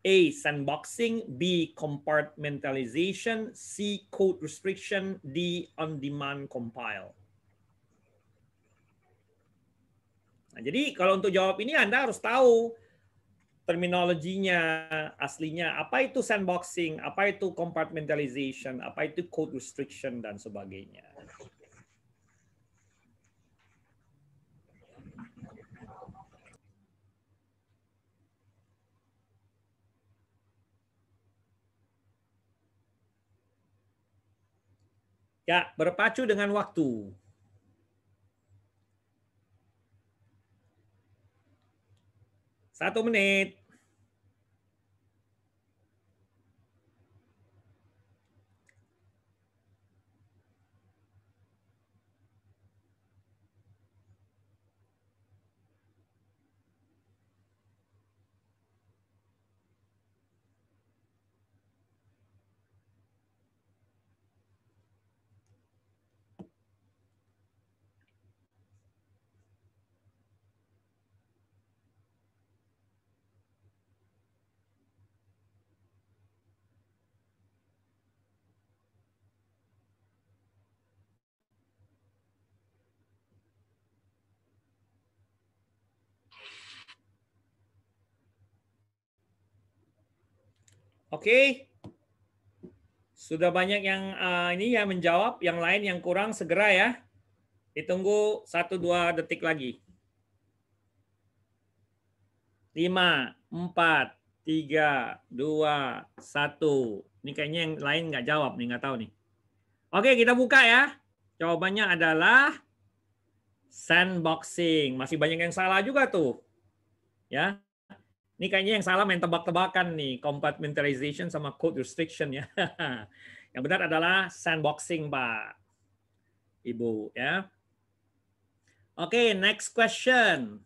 A. Sandboxing, B. Compartmentalization, C. Code restriction, D. On-demand compile. Nah, jadi kalau untuk jawab ini Anda harus tahu terminologinya aslinya, apa itu sandboxing, apa itu compartmentalization, apa itu code restriction, dan sebagainya. Ya, berpacu dengan waktu. Satu menit. Oke. Sudah banyak yang ini ya menjawab, yang lain yang kurang segera ya. Ditunggu 1-2 detik lagi. 5, 4, 3, 2, 1. Ini kayaknya yang lain nggak jawab nih, nggak tahu nih. Oke, kita buka ya. Jawabannya adalah sandboxing. Masih banyak yang salah juga tuh. Ya. Ini kayaknya yang salah main tebak-tebakan nih, compartmentalization sama code restriction ya. Yang benar adalah sandboxing, Pak. Ibu ya. Oke, next question.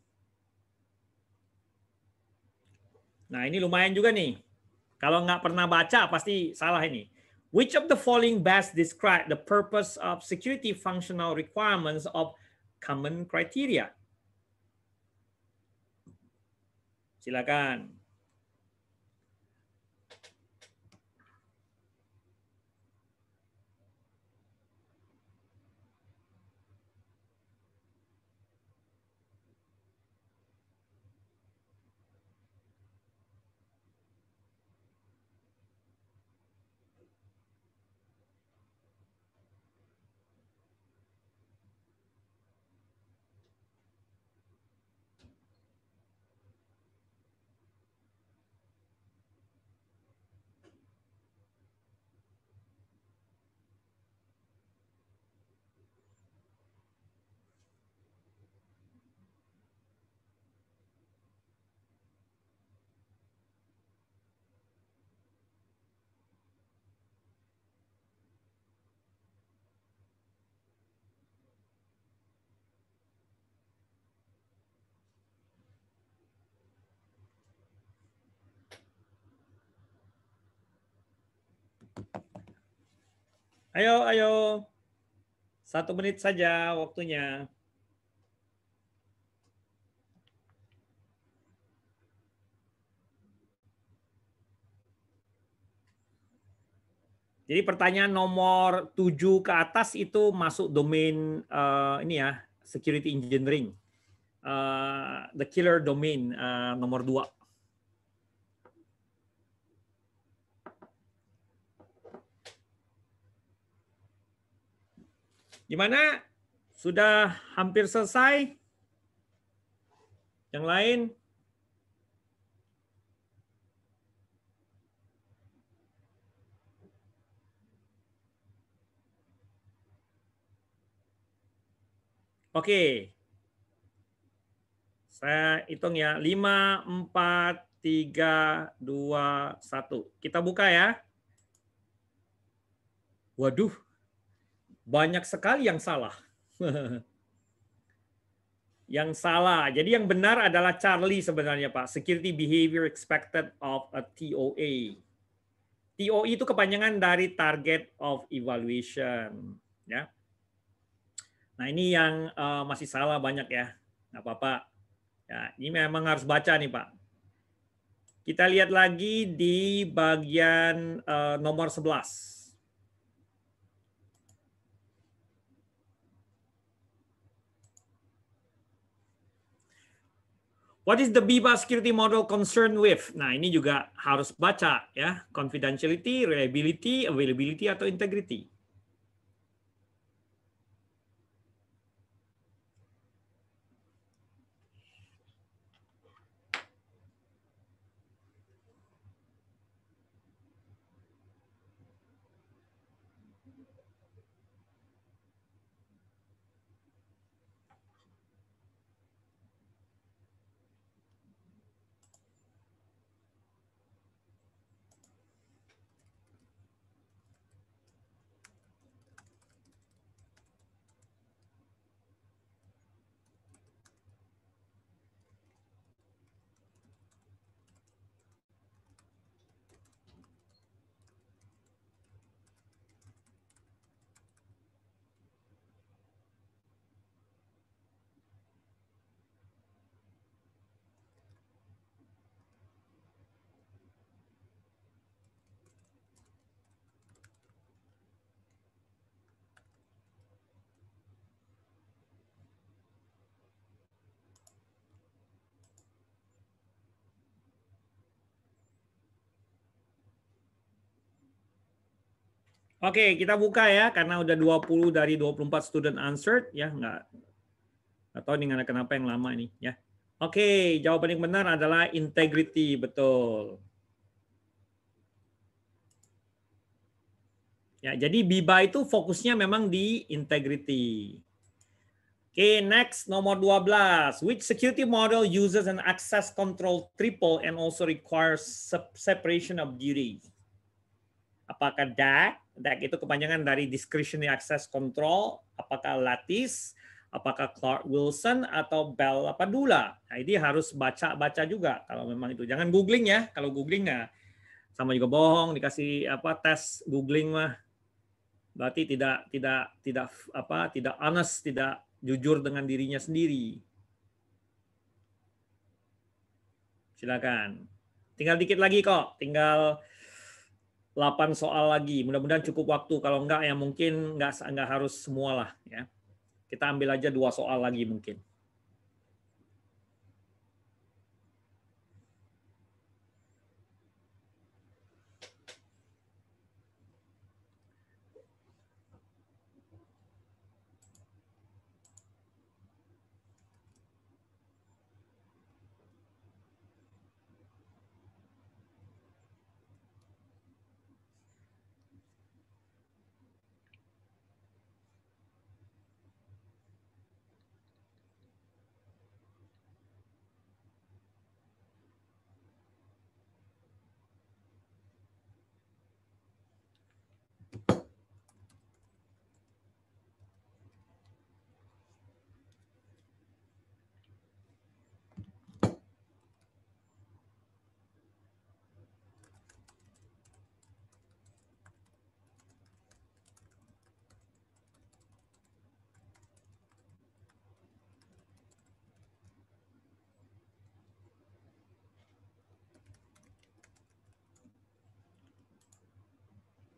Nah, ini lumayan juga nih. Kalau nggak pernah baca pasti salah ini. Which of the following best describe the purpose of security functional requirements of common criteria? Silakan. Ayo, ayo. 1 menit saja waktunya. Jadi pertanyaan nomor 7 ke atas itu masuk domain ini ya, security engineering. The killer domain nomor 2. Gimana? Sudah hampir selesai? Yang lain? Oke. Saya hitung ya. 5, 4, 3, 2, 1. Kita buka ya. Waduh. Banyak sekali yang salah. Yang salah. Jadi yang benar adalah Charlie sebenarnya, Pak. Security Behavior Expected of a TOA. TOE itu kepanjangan dari Target of Evaluation. Ya. Nah ini yang masih salah banyak ya. Nggak apa-apa. Ya, ini memang harus baca nih, Pak. Kita lihat lagi di bagian nomor 11. What is the BIBA security model concerned with? Nah, ini juga harus baca ya. Confidentiality, reliability, availability, atau integrity. Oke, kita buka ya, karena udah 20 dari 24 student answered, ya nggak tahu nih kenapa yang lama ini ya. Oke, jawaban yang benar adalah integrity, betul. Ya, jadi BIBA itu fokusnya memang di integrity. Oke, next nomor 12. Which security model uses an access control triple and also requires separation of duties? Apakah DAC? DAC itu kepanjangan dari Discretionary Access Control. Apakah Lattice? Apakah Clark-Wilson? Atau Bell Padula? Nah, ini harus baca-baca juga kalau memang itu. Jangan googling ya. Kalau googling nggak sama juga bohong. Dikasih tes googling mah berarti tidak honest, tidak jujur dengan dirinya sendiri. Silakan. Tinggal dikit lagi kok. Tinggal 8 soal lagi. Mudah-mudahan cukup waktu. Kalau enggak ya mungkin enggak harus semua lah ya. Kita ambil aja 2 soal lagi mungkin.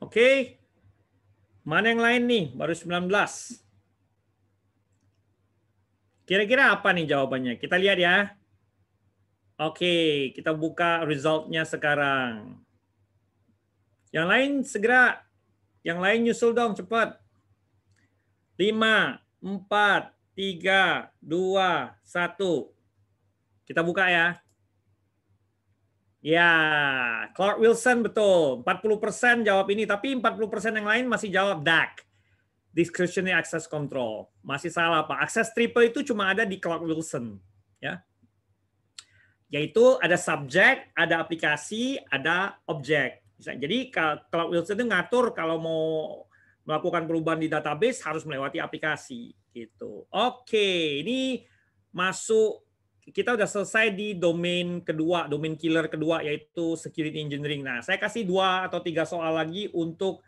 Oke. Mana yang lain nih? Baru 19. Kira-kira apa nih jawabannya? Kita lihat ya. Oke, kita buka resultnya sekarang. Yang lain segera. Yang lain nyusul dong, cepat. 5, 4, 3, 2, 1. Kita buka ya. Ya, Clark-Wilson betul. 40% jawab ini, tapi 40% yang lain masih jawab DAC. Discretionary Access Control. Masih salah, Pak. Access triple itu cuma ada di Clark-Wilson. Ya. Yaitu ada subjek, ada aplikasi, ada objek. Jadi Clark-Wilson itu ngatur kalau mau melakukan perubahan di database harus melewati aplikasi gitu. Oke, ini masuk, kita udah selesai di domain kedua, domain killer kedua, yaitu security engineering. Nah, saya kasih 2 atau 3 soal lagi untuk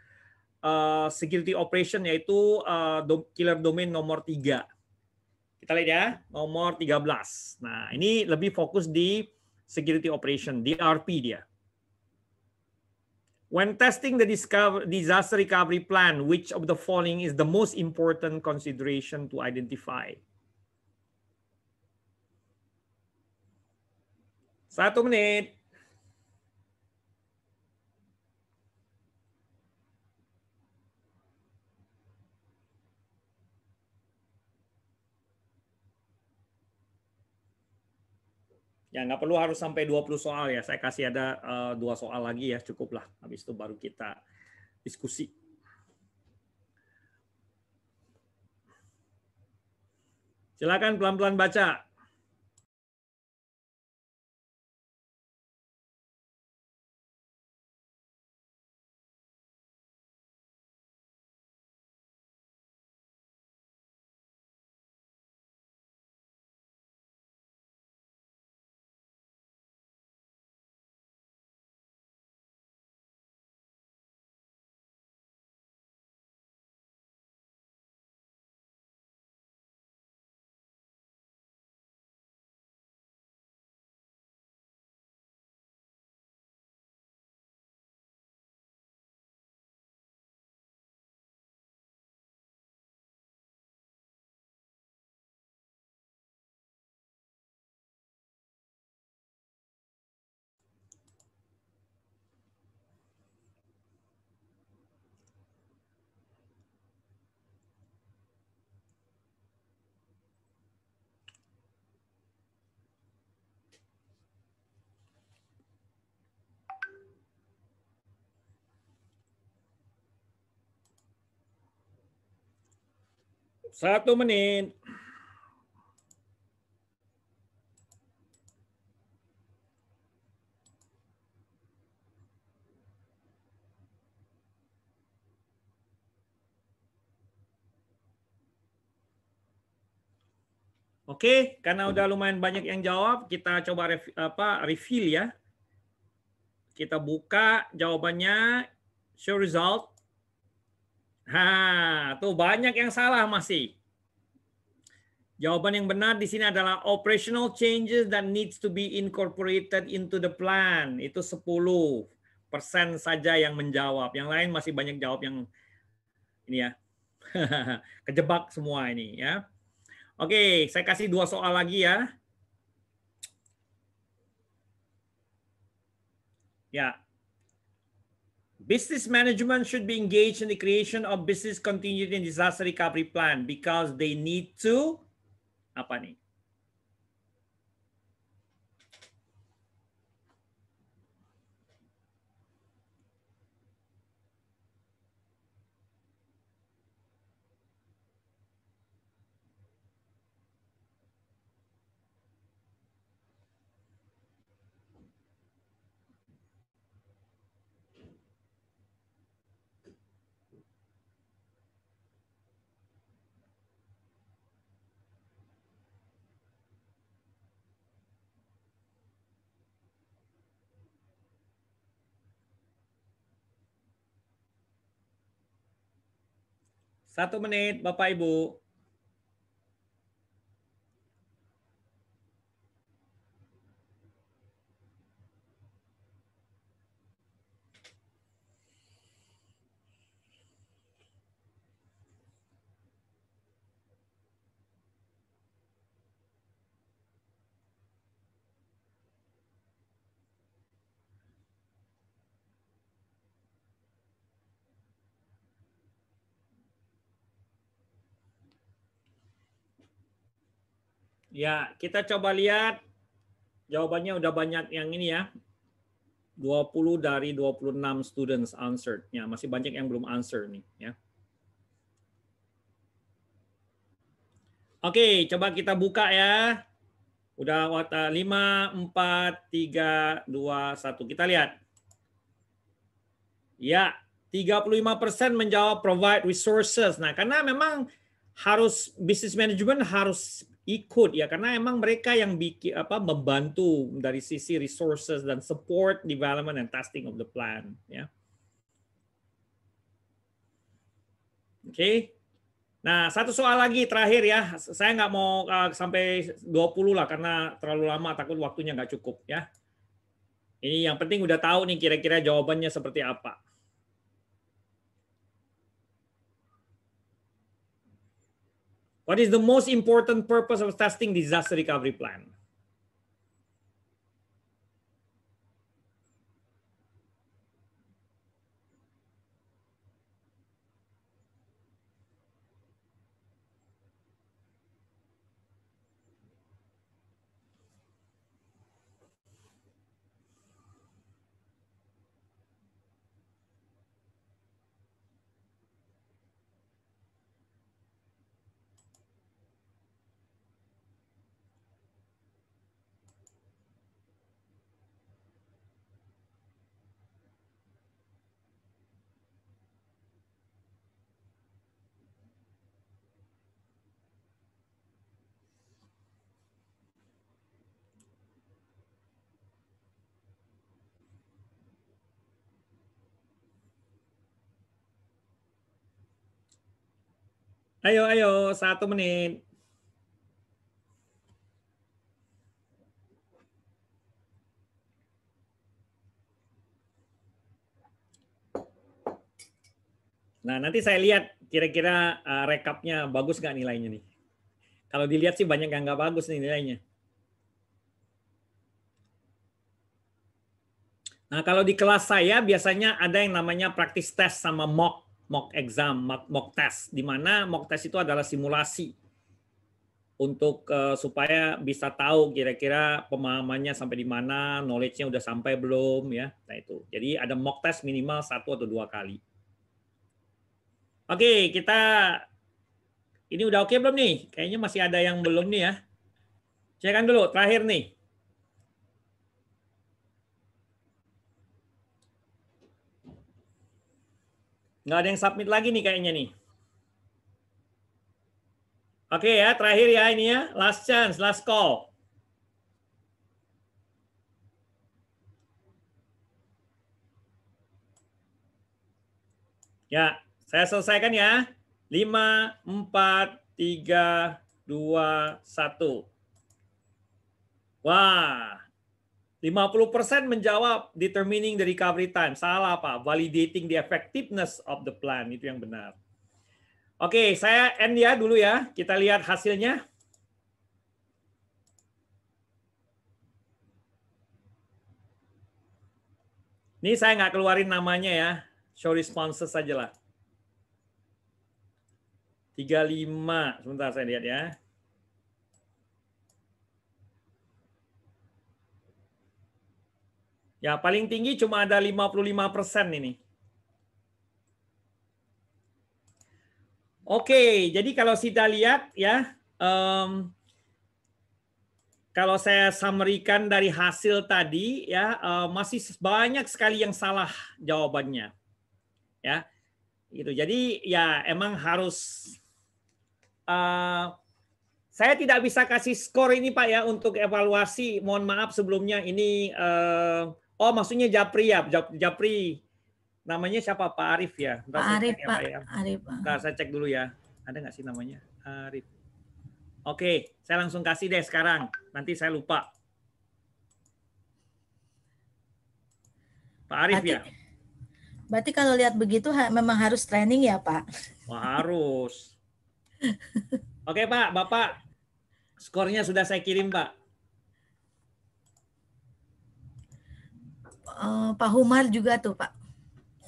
security operation, yaitu killer domain nomor 3. Kita lihat ya, nomor 13. Nah, ini lebih fokus di security operation, DRP dia. When testing the disaster recovery plan, which of the following is the most important consideration to identify? 1 menit. Ya, nggak perlu harus sampai 20 soal ya. Saya kasih ada 2 soal lagi ya, cukuplah. Habis itu baru kita diskusi. Silakan pelan-pelan baca. Satu menit. Oke, karena udah lumayan banyak yang jawab, kita coba refill ya. Kita buka jawabannya, show result. Tuh banyak yang salah masih. Jawaban yang benar di sini adalah operational changes that needs to be incorporated into the plan. Itu 10% saja yang menjawab. Yang lain masih banyak jawab yang ini ya. Kejebak semua ini ya. Oke, saya kasih 2 soal lagi ya. Ya. Business management should be engaged in the creation of business continuity and disaster recovery plan because they need to apa nih? Satu menit, Bapak Ibu. Ya, kita coba lihat jawabannya udah banyak yang ini ya. 20 dari 26 students answered. Ya, masih banyak yang belum answer nih ya. Oke, coba kita buka ya. Udah 5, 4, 3, 2, 1. Kita lihat. Ya, 35% menjawab provide resources. Nah, karena memang harus business management harus ikut ya, karena emang mereka yang bikin membantu dari sisi resources dan support development and testing of the plan ya. Oke. Nah, satu soal lagi terakhir ya. Saya nggak mau sampai 20 lah karena terlalu lama, takut waktunya nggak cukup ya. Ini yang penting udah tahu nih kira-kira jawabannya seperti apa. What is the most important purpose of testing disaster recovery plan? Ayo, 1 menit. Nah, nanti saya lihat kira-kira rekapnya bagus nggak nilainya nih. Kalau dilihat sih banyak yang nggak bagus nih nilainya. Nah, kalau di kelas saya biasanya ada yang namanya practice test sama mock exam, mock test, di mana mock test itu adalah simulasi untuk supaya bisa tahu kira-kira pemahamannya sampai di mana, knowledge-nya udah sampai belum ya. Nah itu. Jadi ada mock test minimal 1 atau 2 kali. Oke, kita ini udah oke belum nih? Kayaknya masih ada yang belum nih ya. Cekan dulu, terakhir nih. Nggak ada yang submit lagi nih kayaknya nih. Oke ya, terakhir ya ini ya. Last chance, last call. Ya, saya selesaikan ya. 5, 4, 3, 2, 1. Wah, 50% menjawab determining the recovery time. Salah Pak, validating the effectiveness of the plan. Itu yang benar. Oke, saya end ya dulu ya. Kita lihat hasilnya. Ini saya nggak keluarin namanya ya. Show responses saja lah. 35. Sebentar saya lihat ya. Ya, paling tinggi cuma ada 55% ini. Oke, jadi kalau kita lihat ya, kalau saya summary-kan dari hasil tadi ya, masih banyak sekali yang salah jawabannya. Ya. Gitu. Jadi ya emang harus saya tidak bisa kasih skor ini Pak ya untuk evaluasi. Mohon maaf sebelumnya ini oh maksudnya Japri ya, Japri. Namanya siapa? Pak Arif ya? Pak Arif, ya, Pak. ya. Arif. Ntar saya cek dulu ya. Ada nggak sih namanya? Arif. Oke, saya langsung kasih deh sekarang. Nanti saya lupa. Pak Arif ya? Berarti kalau lihat begitu memang harus training ya Pak? Wah, harus. Oke Pak, Bapak. Skornya sudah saya kirim Pak. Pak Humar juga tuh Pak.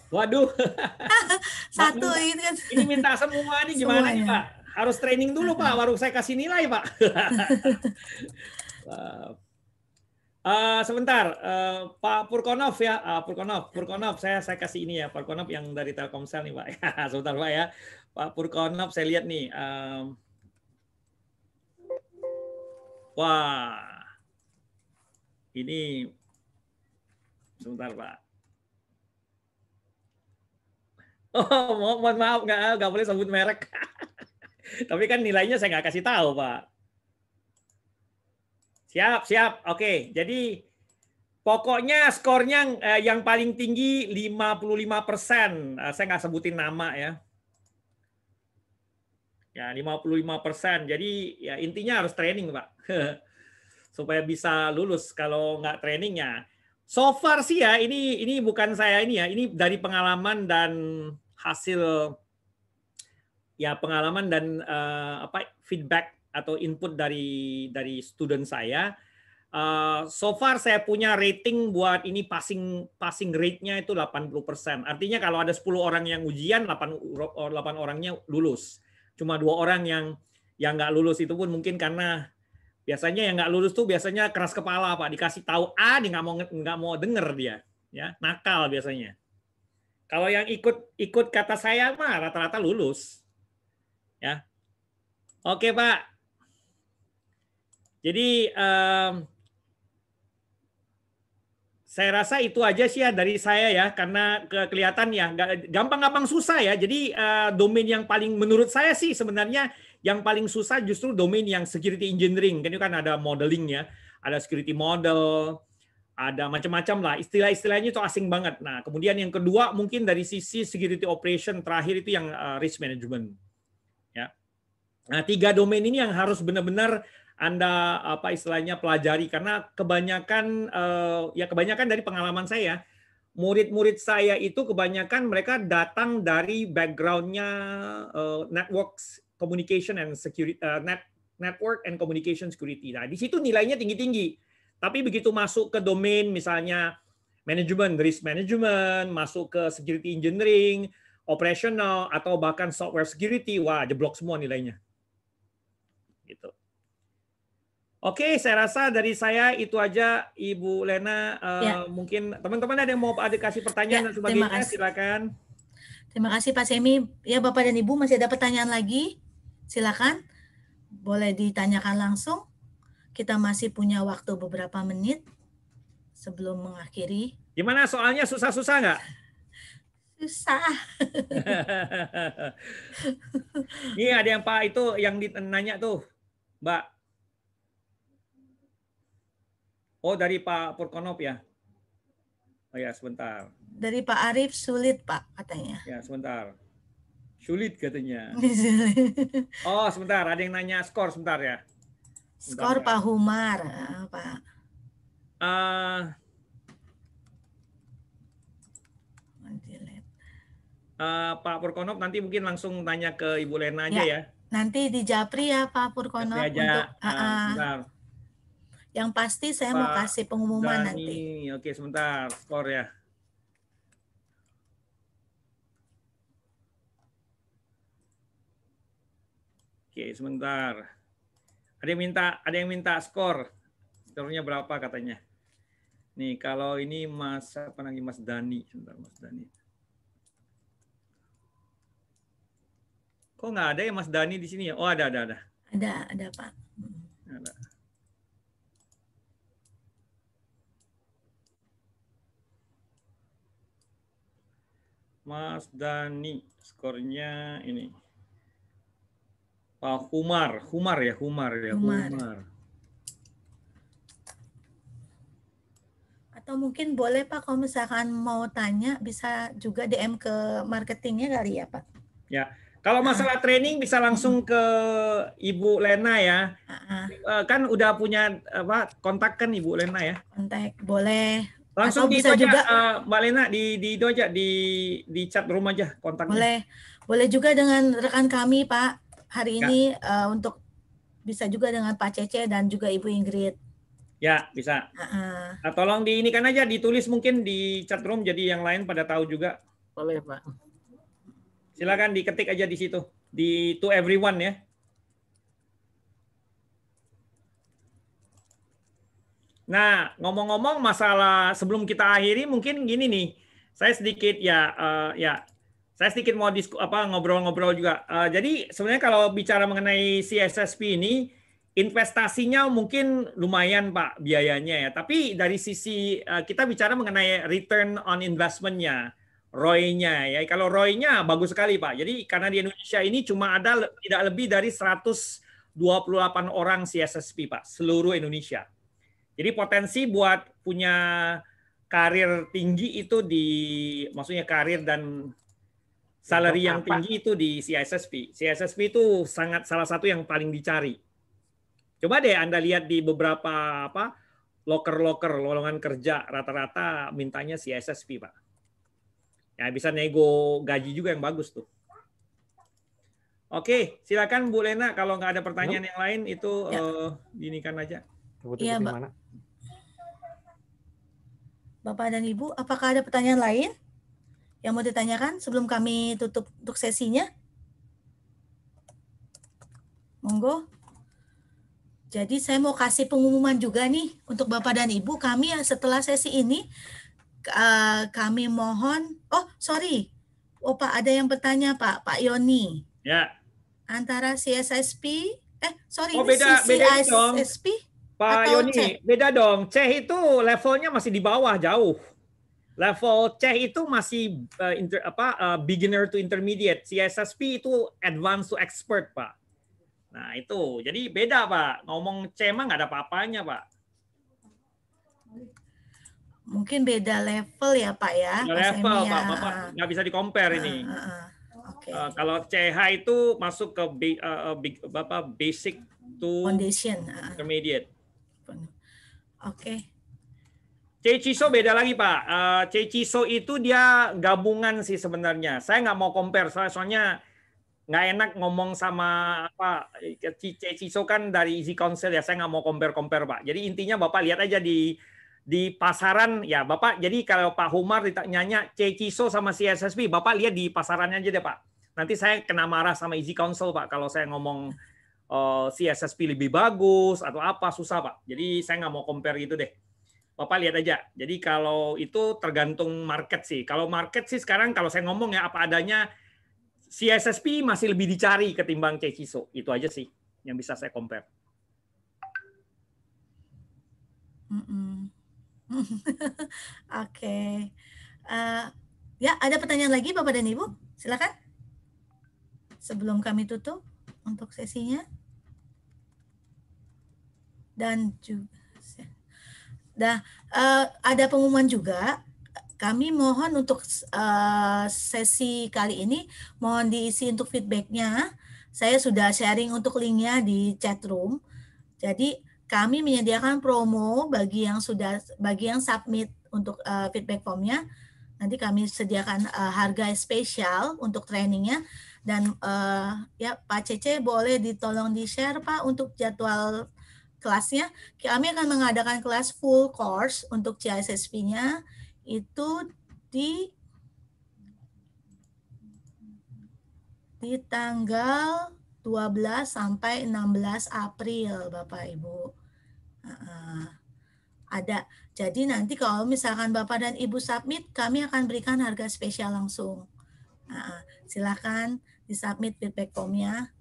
Waduh. Satu ini kan. Ini minta semua nih gimana nih Pak? Harus training dulu Pak, baru saya kasih nilai Pak. Sebentar, Pak Purkonov ya, Purkonov, saya kasih ini ya, Purkonov yang dari Telkomsel nih Pak. Sebentar Pak ya, Pak Purkonov saya lihat nih. Wah, ini sebentar Pak. Oh, mohon maaf, nggak boleh sebut merek. Tapi kan nilainya saya nggak kasih tahu, Pak. Siap. Oke, jadi pokoknya skornya yang paling tinggi 55%. Saya nggak sebutin nama ya. Ya, 55%. Jadi ya intinya harus training, Pak. Supaya bisa lulus. Kalau nggak training ya. So far sih ya, ini bukan saya ini ya. Ini dari pengalaman dan hasil ya pengalaman dan feedback atau input dari student saya. So far saya punya rating buat ini passing rate-nya itu 80%. Artinya kalau ada 10 orang yang ujian, 8 orangnya lulus. Cuma 2 orang yang nggak lulus, itu pun mungkin karena biasanya yang nggak lulus tuh biasanya keras kepala, Pak. Dikasih tahu A, dia nggak mau denger dia, ya nakal biasanya. Kalau yang ikut kata saya mah rata-rata lulus, ya. Oke, Pak. Jadi saya rasa itu aja sih ya dari saya ya, karena kelihatan ya gampang-gampang susah ya. Jadi domain yang paling menurut saya sih sebenarnya yang paling susah justru domain yang security engineering. Kan itu kan ada modeling ya, ada security model, ada macam-macam lah. Istilah-istilahnya itu asing banget. Nah, kemudian yang kedua mungkin dari sisi security operation, terakhir itu yang risk management. Ya. Nah, 3 domain ini yang harus benar-benar Anda istilahnya pelajari, karena kebanyakan dari pengalaman saya, murid-murid saya itu kebanyakan mereka datang dari background-nya networks communication and security, network and communication security. Nah, di situ nilainya tinggi-tinggi. Tapi begitu masuk ke domain misalnya manajemen, risk management, masuk ke security engineering, operational atau bahkan software security, wah jeblok semua nilainya. Gitu. Oke, saya rasa dari saya itu aja, Ibu Lena. Mungkin teman-teman ada yang mau kasih pertanyaan dan sebagainya, silakan. Terima kasih Pak Semi. Ya, Bapak dan Ibu masih ada pertanyaan lagi? Silakan. Boleh ditanyakan langsung. Kita masih punya waktu beberapa menit sebelum mengakhiri. Gimana soalnya, susah-susah nggak? Susah. Ini ada yang Pak itu yang nanya tuh, Mbak. Oh, dari Pak Purkonop ya? Oh ya, sebentar. Dari Pak Arief sulit, Pak, katanya. Ya, sebentar. Sulit katanya. Oh, sebentar. Ada yang nanya skor, sebentar ya. Skor Pak Humar, Pak. Pak Purkonop nanti mungkin langsung tanya ke Ibu Lena aja ya. Nanti di Japri ya Pak Purkonop. Aja. Sebentar. Yang pasti saya mau kasih pengumuman nanti. Oke, sebentar. Skor ya. Oke, sebentar. Ada yang minta skor. Skornya berapa katanya? Nih, kalau ini Mas Dani, sebentar Mas Dani. Kok nggak ada ya Mas Dani di sini ya? Oh, ada. Ada Pak. Ada. Mas Dani, skornya ini. Pak Humar ya. Atau mungkin boleh Pak, kalau misalkan mau tanya bisa juga DM ke marketingnya kali ya Pak. Ya, kalau masalah training bisa langsung ke Ibu Lena ya. Kan udah punya kontak kan Ibu Lena ya? Kontak boleh. Langsung di itu aja, juga, Mbak Lena di itu aja di chat room aja kontaknya. Boleh juga dengan rekan kami Pak. Hari ini untuk bisa juga dengan Pak Cece dan juga Ibu Ingrid. Ya, bisa. Nah, tolong diinikan aja, ditulis mungkin di chat room jadi yang lain pada tahu juga. Boleh, Pak. Silakan diketik aja di situ. Di to everyone ya. Nah, ngomong-ngomong masalah sebelum kita akhiri mungkin gini nih. Saya sedikit saya sedikit mau ngobrol-ngobrol juga. Jadi sebenarnya kalau bicara mengenai CSSP ini, investasinya mungkin lumayan Pak biayanya ya. Tapi dari sisi kita bicara mengenai return on investment-nya, ROI-nya ya. Kalau ROI-nya bagus sekali Pak. Jadi karena di Indonesia ini cuma ada tidak lebih dari 128 orang CSSP Pak, seluruh Indonesia. Jadi potensi buat punya karir tinggi itu maksudnya karir dan salary yang tinggi itu di CSSP. CSSP itu salah satu yang paling dicari. Coba deh Anda lihat di beberapa loker-loker lowongan kerja rata-rata mintanya CSSP Pak. Ya bisa nego gaji juga yang bagus tuh. Oke, silakan Bu Lena kalau nggak ada pertanyaan yang lain itu dinikan aja. Iya, Bapak dan Ibu, apakah ada pertanyaan lain yang mau ditanyakan sebelum kami tutup untuk sesinya? Monggo. Jadi saya mau kasih pengumuman juga nih untuk Bapak dan Ibu. Kami setelah sesi ini kami mohon, Pak ada yang bertanya Pak Yoni. Ya. Antara CSSP, beda dong. CSSP Pak Yoni, C? Beda dong. C itu levelnya masih di bawah jauh. Level C itu masih beginner to intermediate. CSSP itu advanced to expert Pak. Nah itu, jadi beda Pak. Ngomong C mah nggak ada apa-apanya Pak. Mungkin beda level ya Pak ya. Beda level Pak, Bapak nggak bisa di-compare ini. Okay. Kalau CH itu masuk ke basic to foundation, intermediate. Oke. C-CISO beda lagi Pak. C-CISO itu dia gabungan sih sebenarnya. Saya nggak mau compare soalnya nggak enak ngomong sama C-CISO kan dari Easy Counsel ya. Saya nggak mau compare Pak. Jadi intinya Bapak lihat aja di pasaran ya Bapak. Jadi kalau Pak Humar ditanya C-CISO sama CSSP, Bapak lihat di pasarannya aja deh Pak. Nanti saya kena marah sama Easy Counsel Pak kalau saya ngomong CSSP lebih bagus atau apa, susah Pak. Jadi saya nggak mau compare gitu deh. Bapak lihat aja. Jadi kalau itu tergantung market sih. Kalau market sih sekarang kalau saya ngomong ya apa adanya, CSSP masih lebih dicari ketimbang C-CISO. Itu aja sih yang bisa saya compare. Oke. Ya, ada pertanyaan lagi Bapak dan Ibu? Silakan. Sebelum kami tutup untuk sesinya. Dan juga ada pengumuman juga. Kami mohon untuk sesi kali ini mohon diisi untuk feedback-nya. Saya sudah sharing untuk linknya di chat room. Jadi kami menyediakan promo bagi yang submit untuk feedback formnya. Nanti kami sediakan harga spesial untuk trainingnya. Dan ya Pak Cece boleh ditolong di-share Pak untuk jadwal kelasnya. Kami akan mengadakan kelas full course untuk CISSP-nya itu di tanggal 12 sampai 16 April Bapak Ibu. Ada. Jadi nanti kalau misalkan Bapak dan Ibu submit, kami akan berikan harga spesial langsung. Silakan disubmit feedback formnya.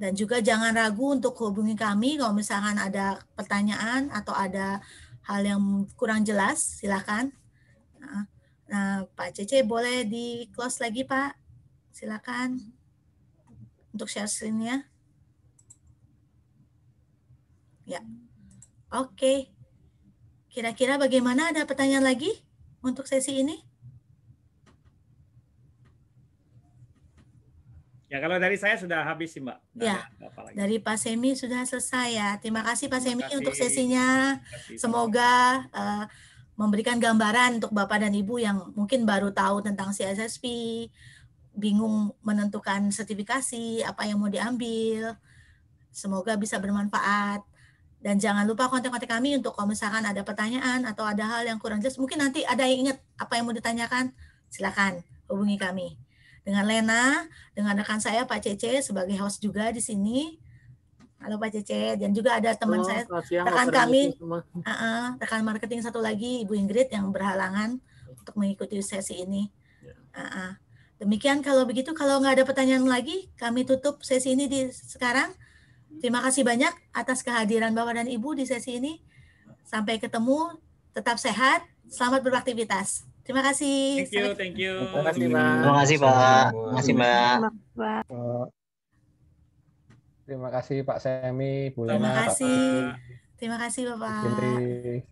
Dan juga jangan ragu untuk hubungi kami kalau misalkan ada pertanyaan atau ada hal yang kurang jelas, silakan. Nah, Pak Cece boleh di close lagi Pak, silakan untuk share screen-nya. Ya, oke. Kira-kira bagaimana, ada pertanyaan lagi untuk sesi ini? Ya kalau dari saya sudah habis sih Mbak. Ya, dari Pak Semi sudah selesai ya. Terima kasih Pak Semi untuk sesinya. Semoga memberikan gambaran untuk Bapak dan Ibu yang mungkin baru tahu tentang CSSP, bingung menentukan sertifikasi, apa yang mau diambil. Semoga bisa bermanfaat. Dan jangan lupa kontak-kontak kami untuk kalau misalkan ada pertanyaan atau ada hal yang kurang jelas. Mungkin nanti ada yang ingat apa yang mau ditanyakan, silakan hubungi kami. Dengan Lena, dengan rekan saya Pak Cece sebagai host juga di sini. Halo Pak Cece, dan juga ada teman saya, rekan kami, rekan marketing satu lagi, Ibu Ingrid yang berhalangan untuk mengikuti sesi ini. Demikian kalau begitu, kalau nggak ada pertanyaan lagi, kami tutup sesi ini sekarang. Terima kasih banyak atas kehadiran Bapak dan Ibu di sesi ini. Sampai ketemu, tetap sehat, selamat beraktivitas. Terima kasih. Thank you. Terima kasih, Pak. Terima kasih, Pak. Terima kasih, Mbak. Terima kasih Pak Semi, Bu Terima Lena, Pak kasih. Fahmi, Terima kasih, Bu Bapak. Cindri.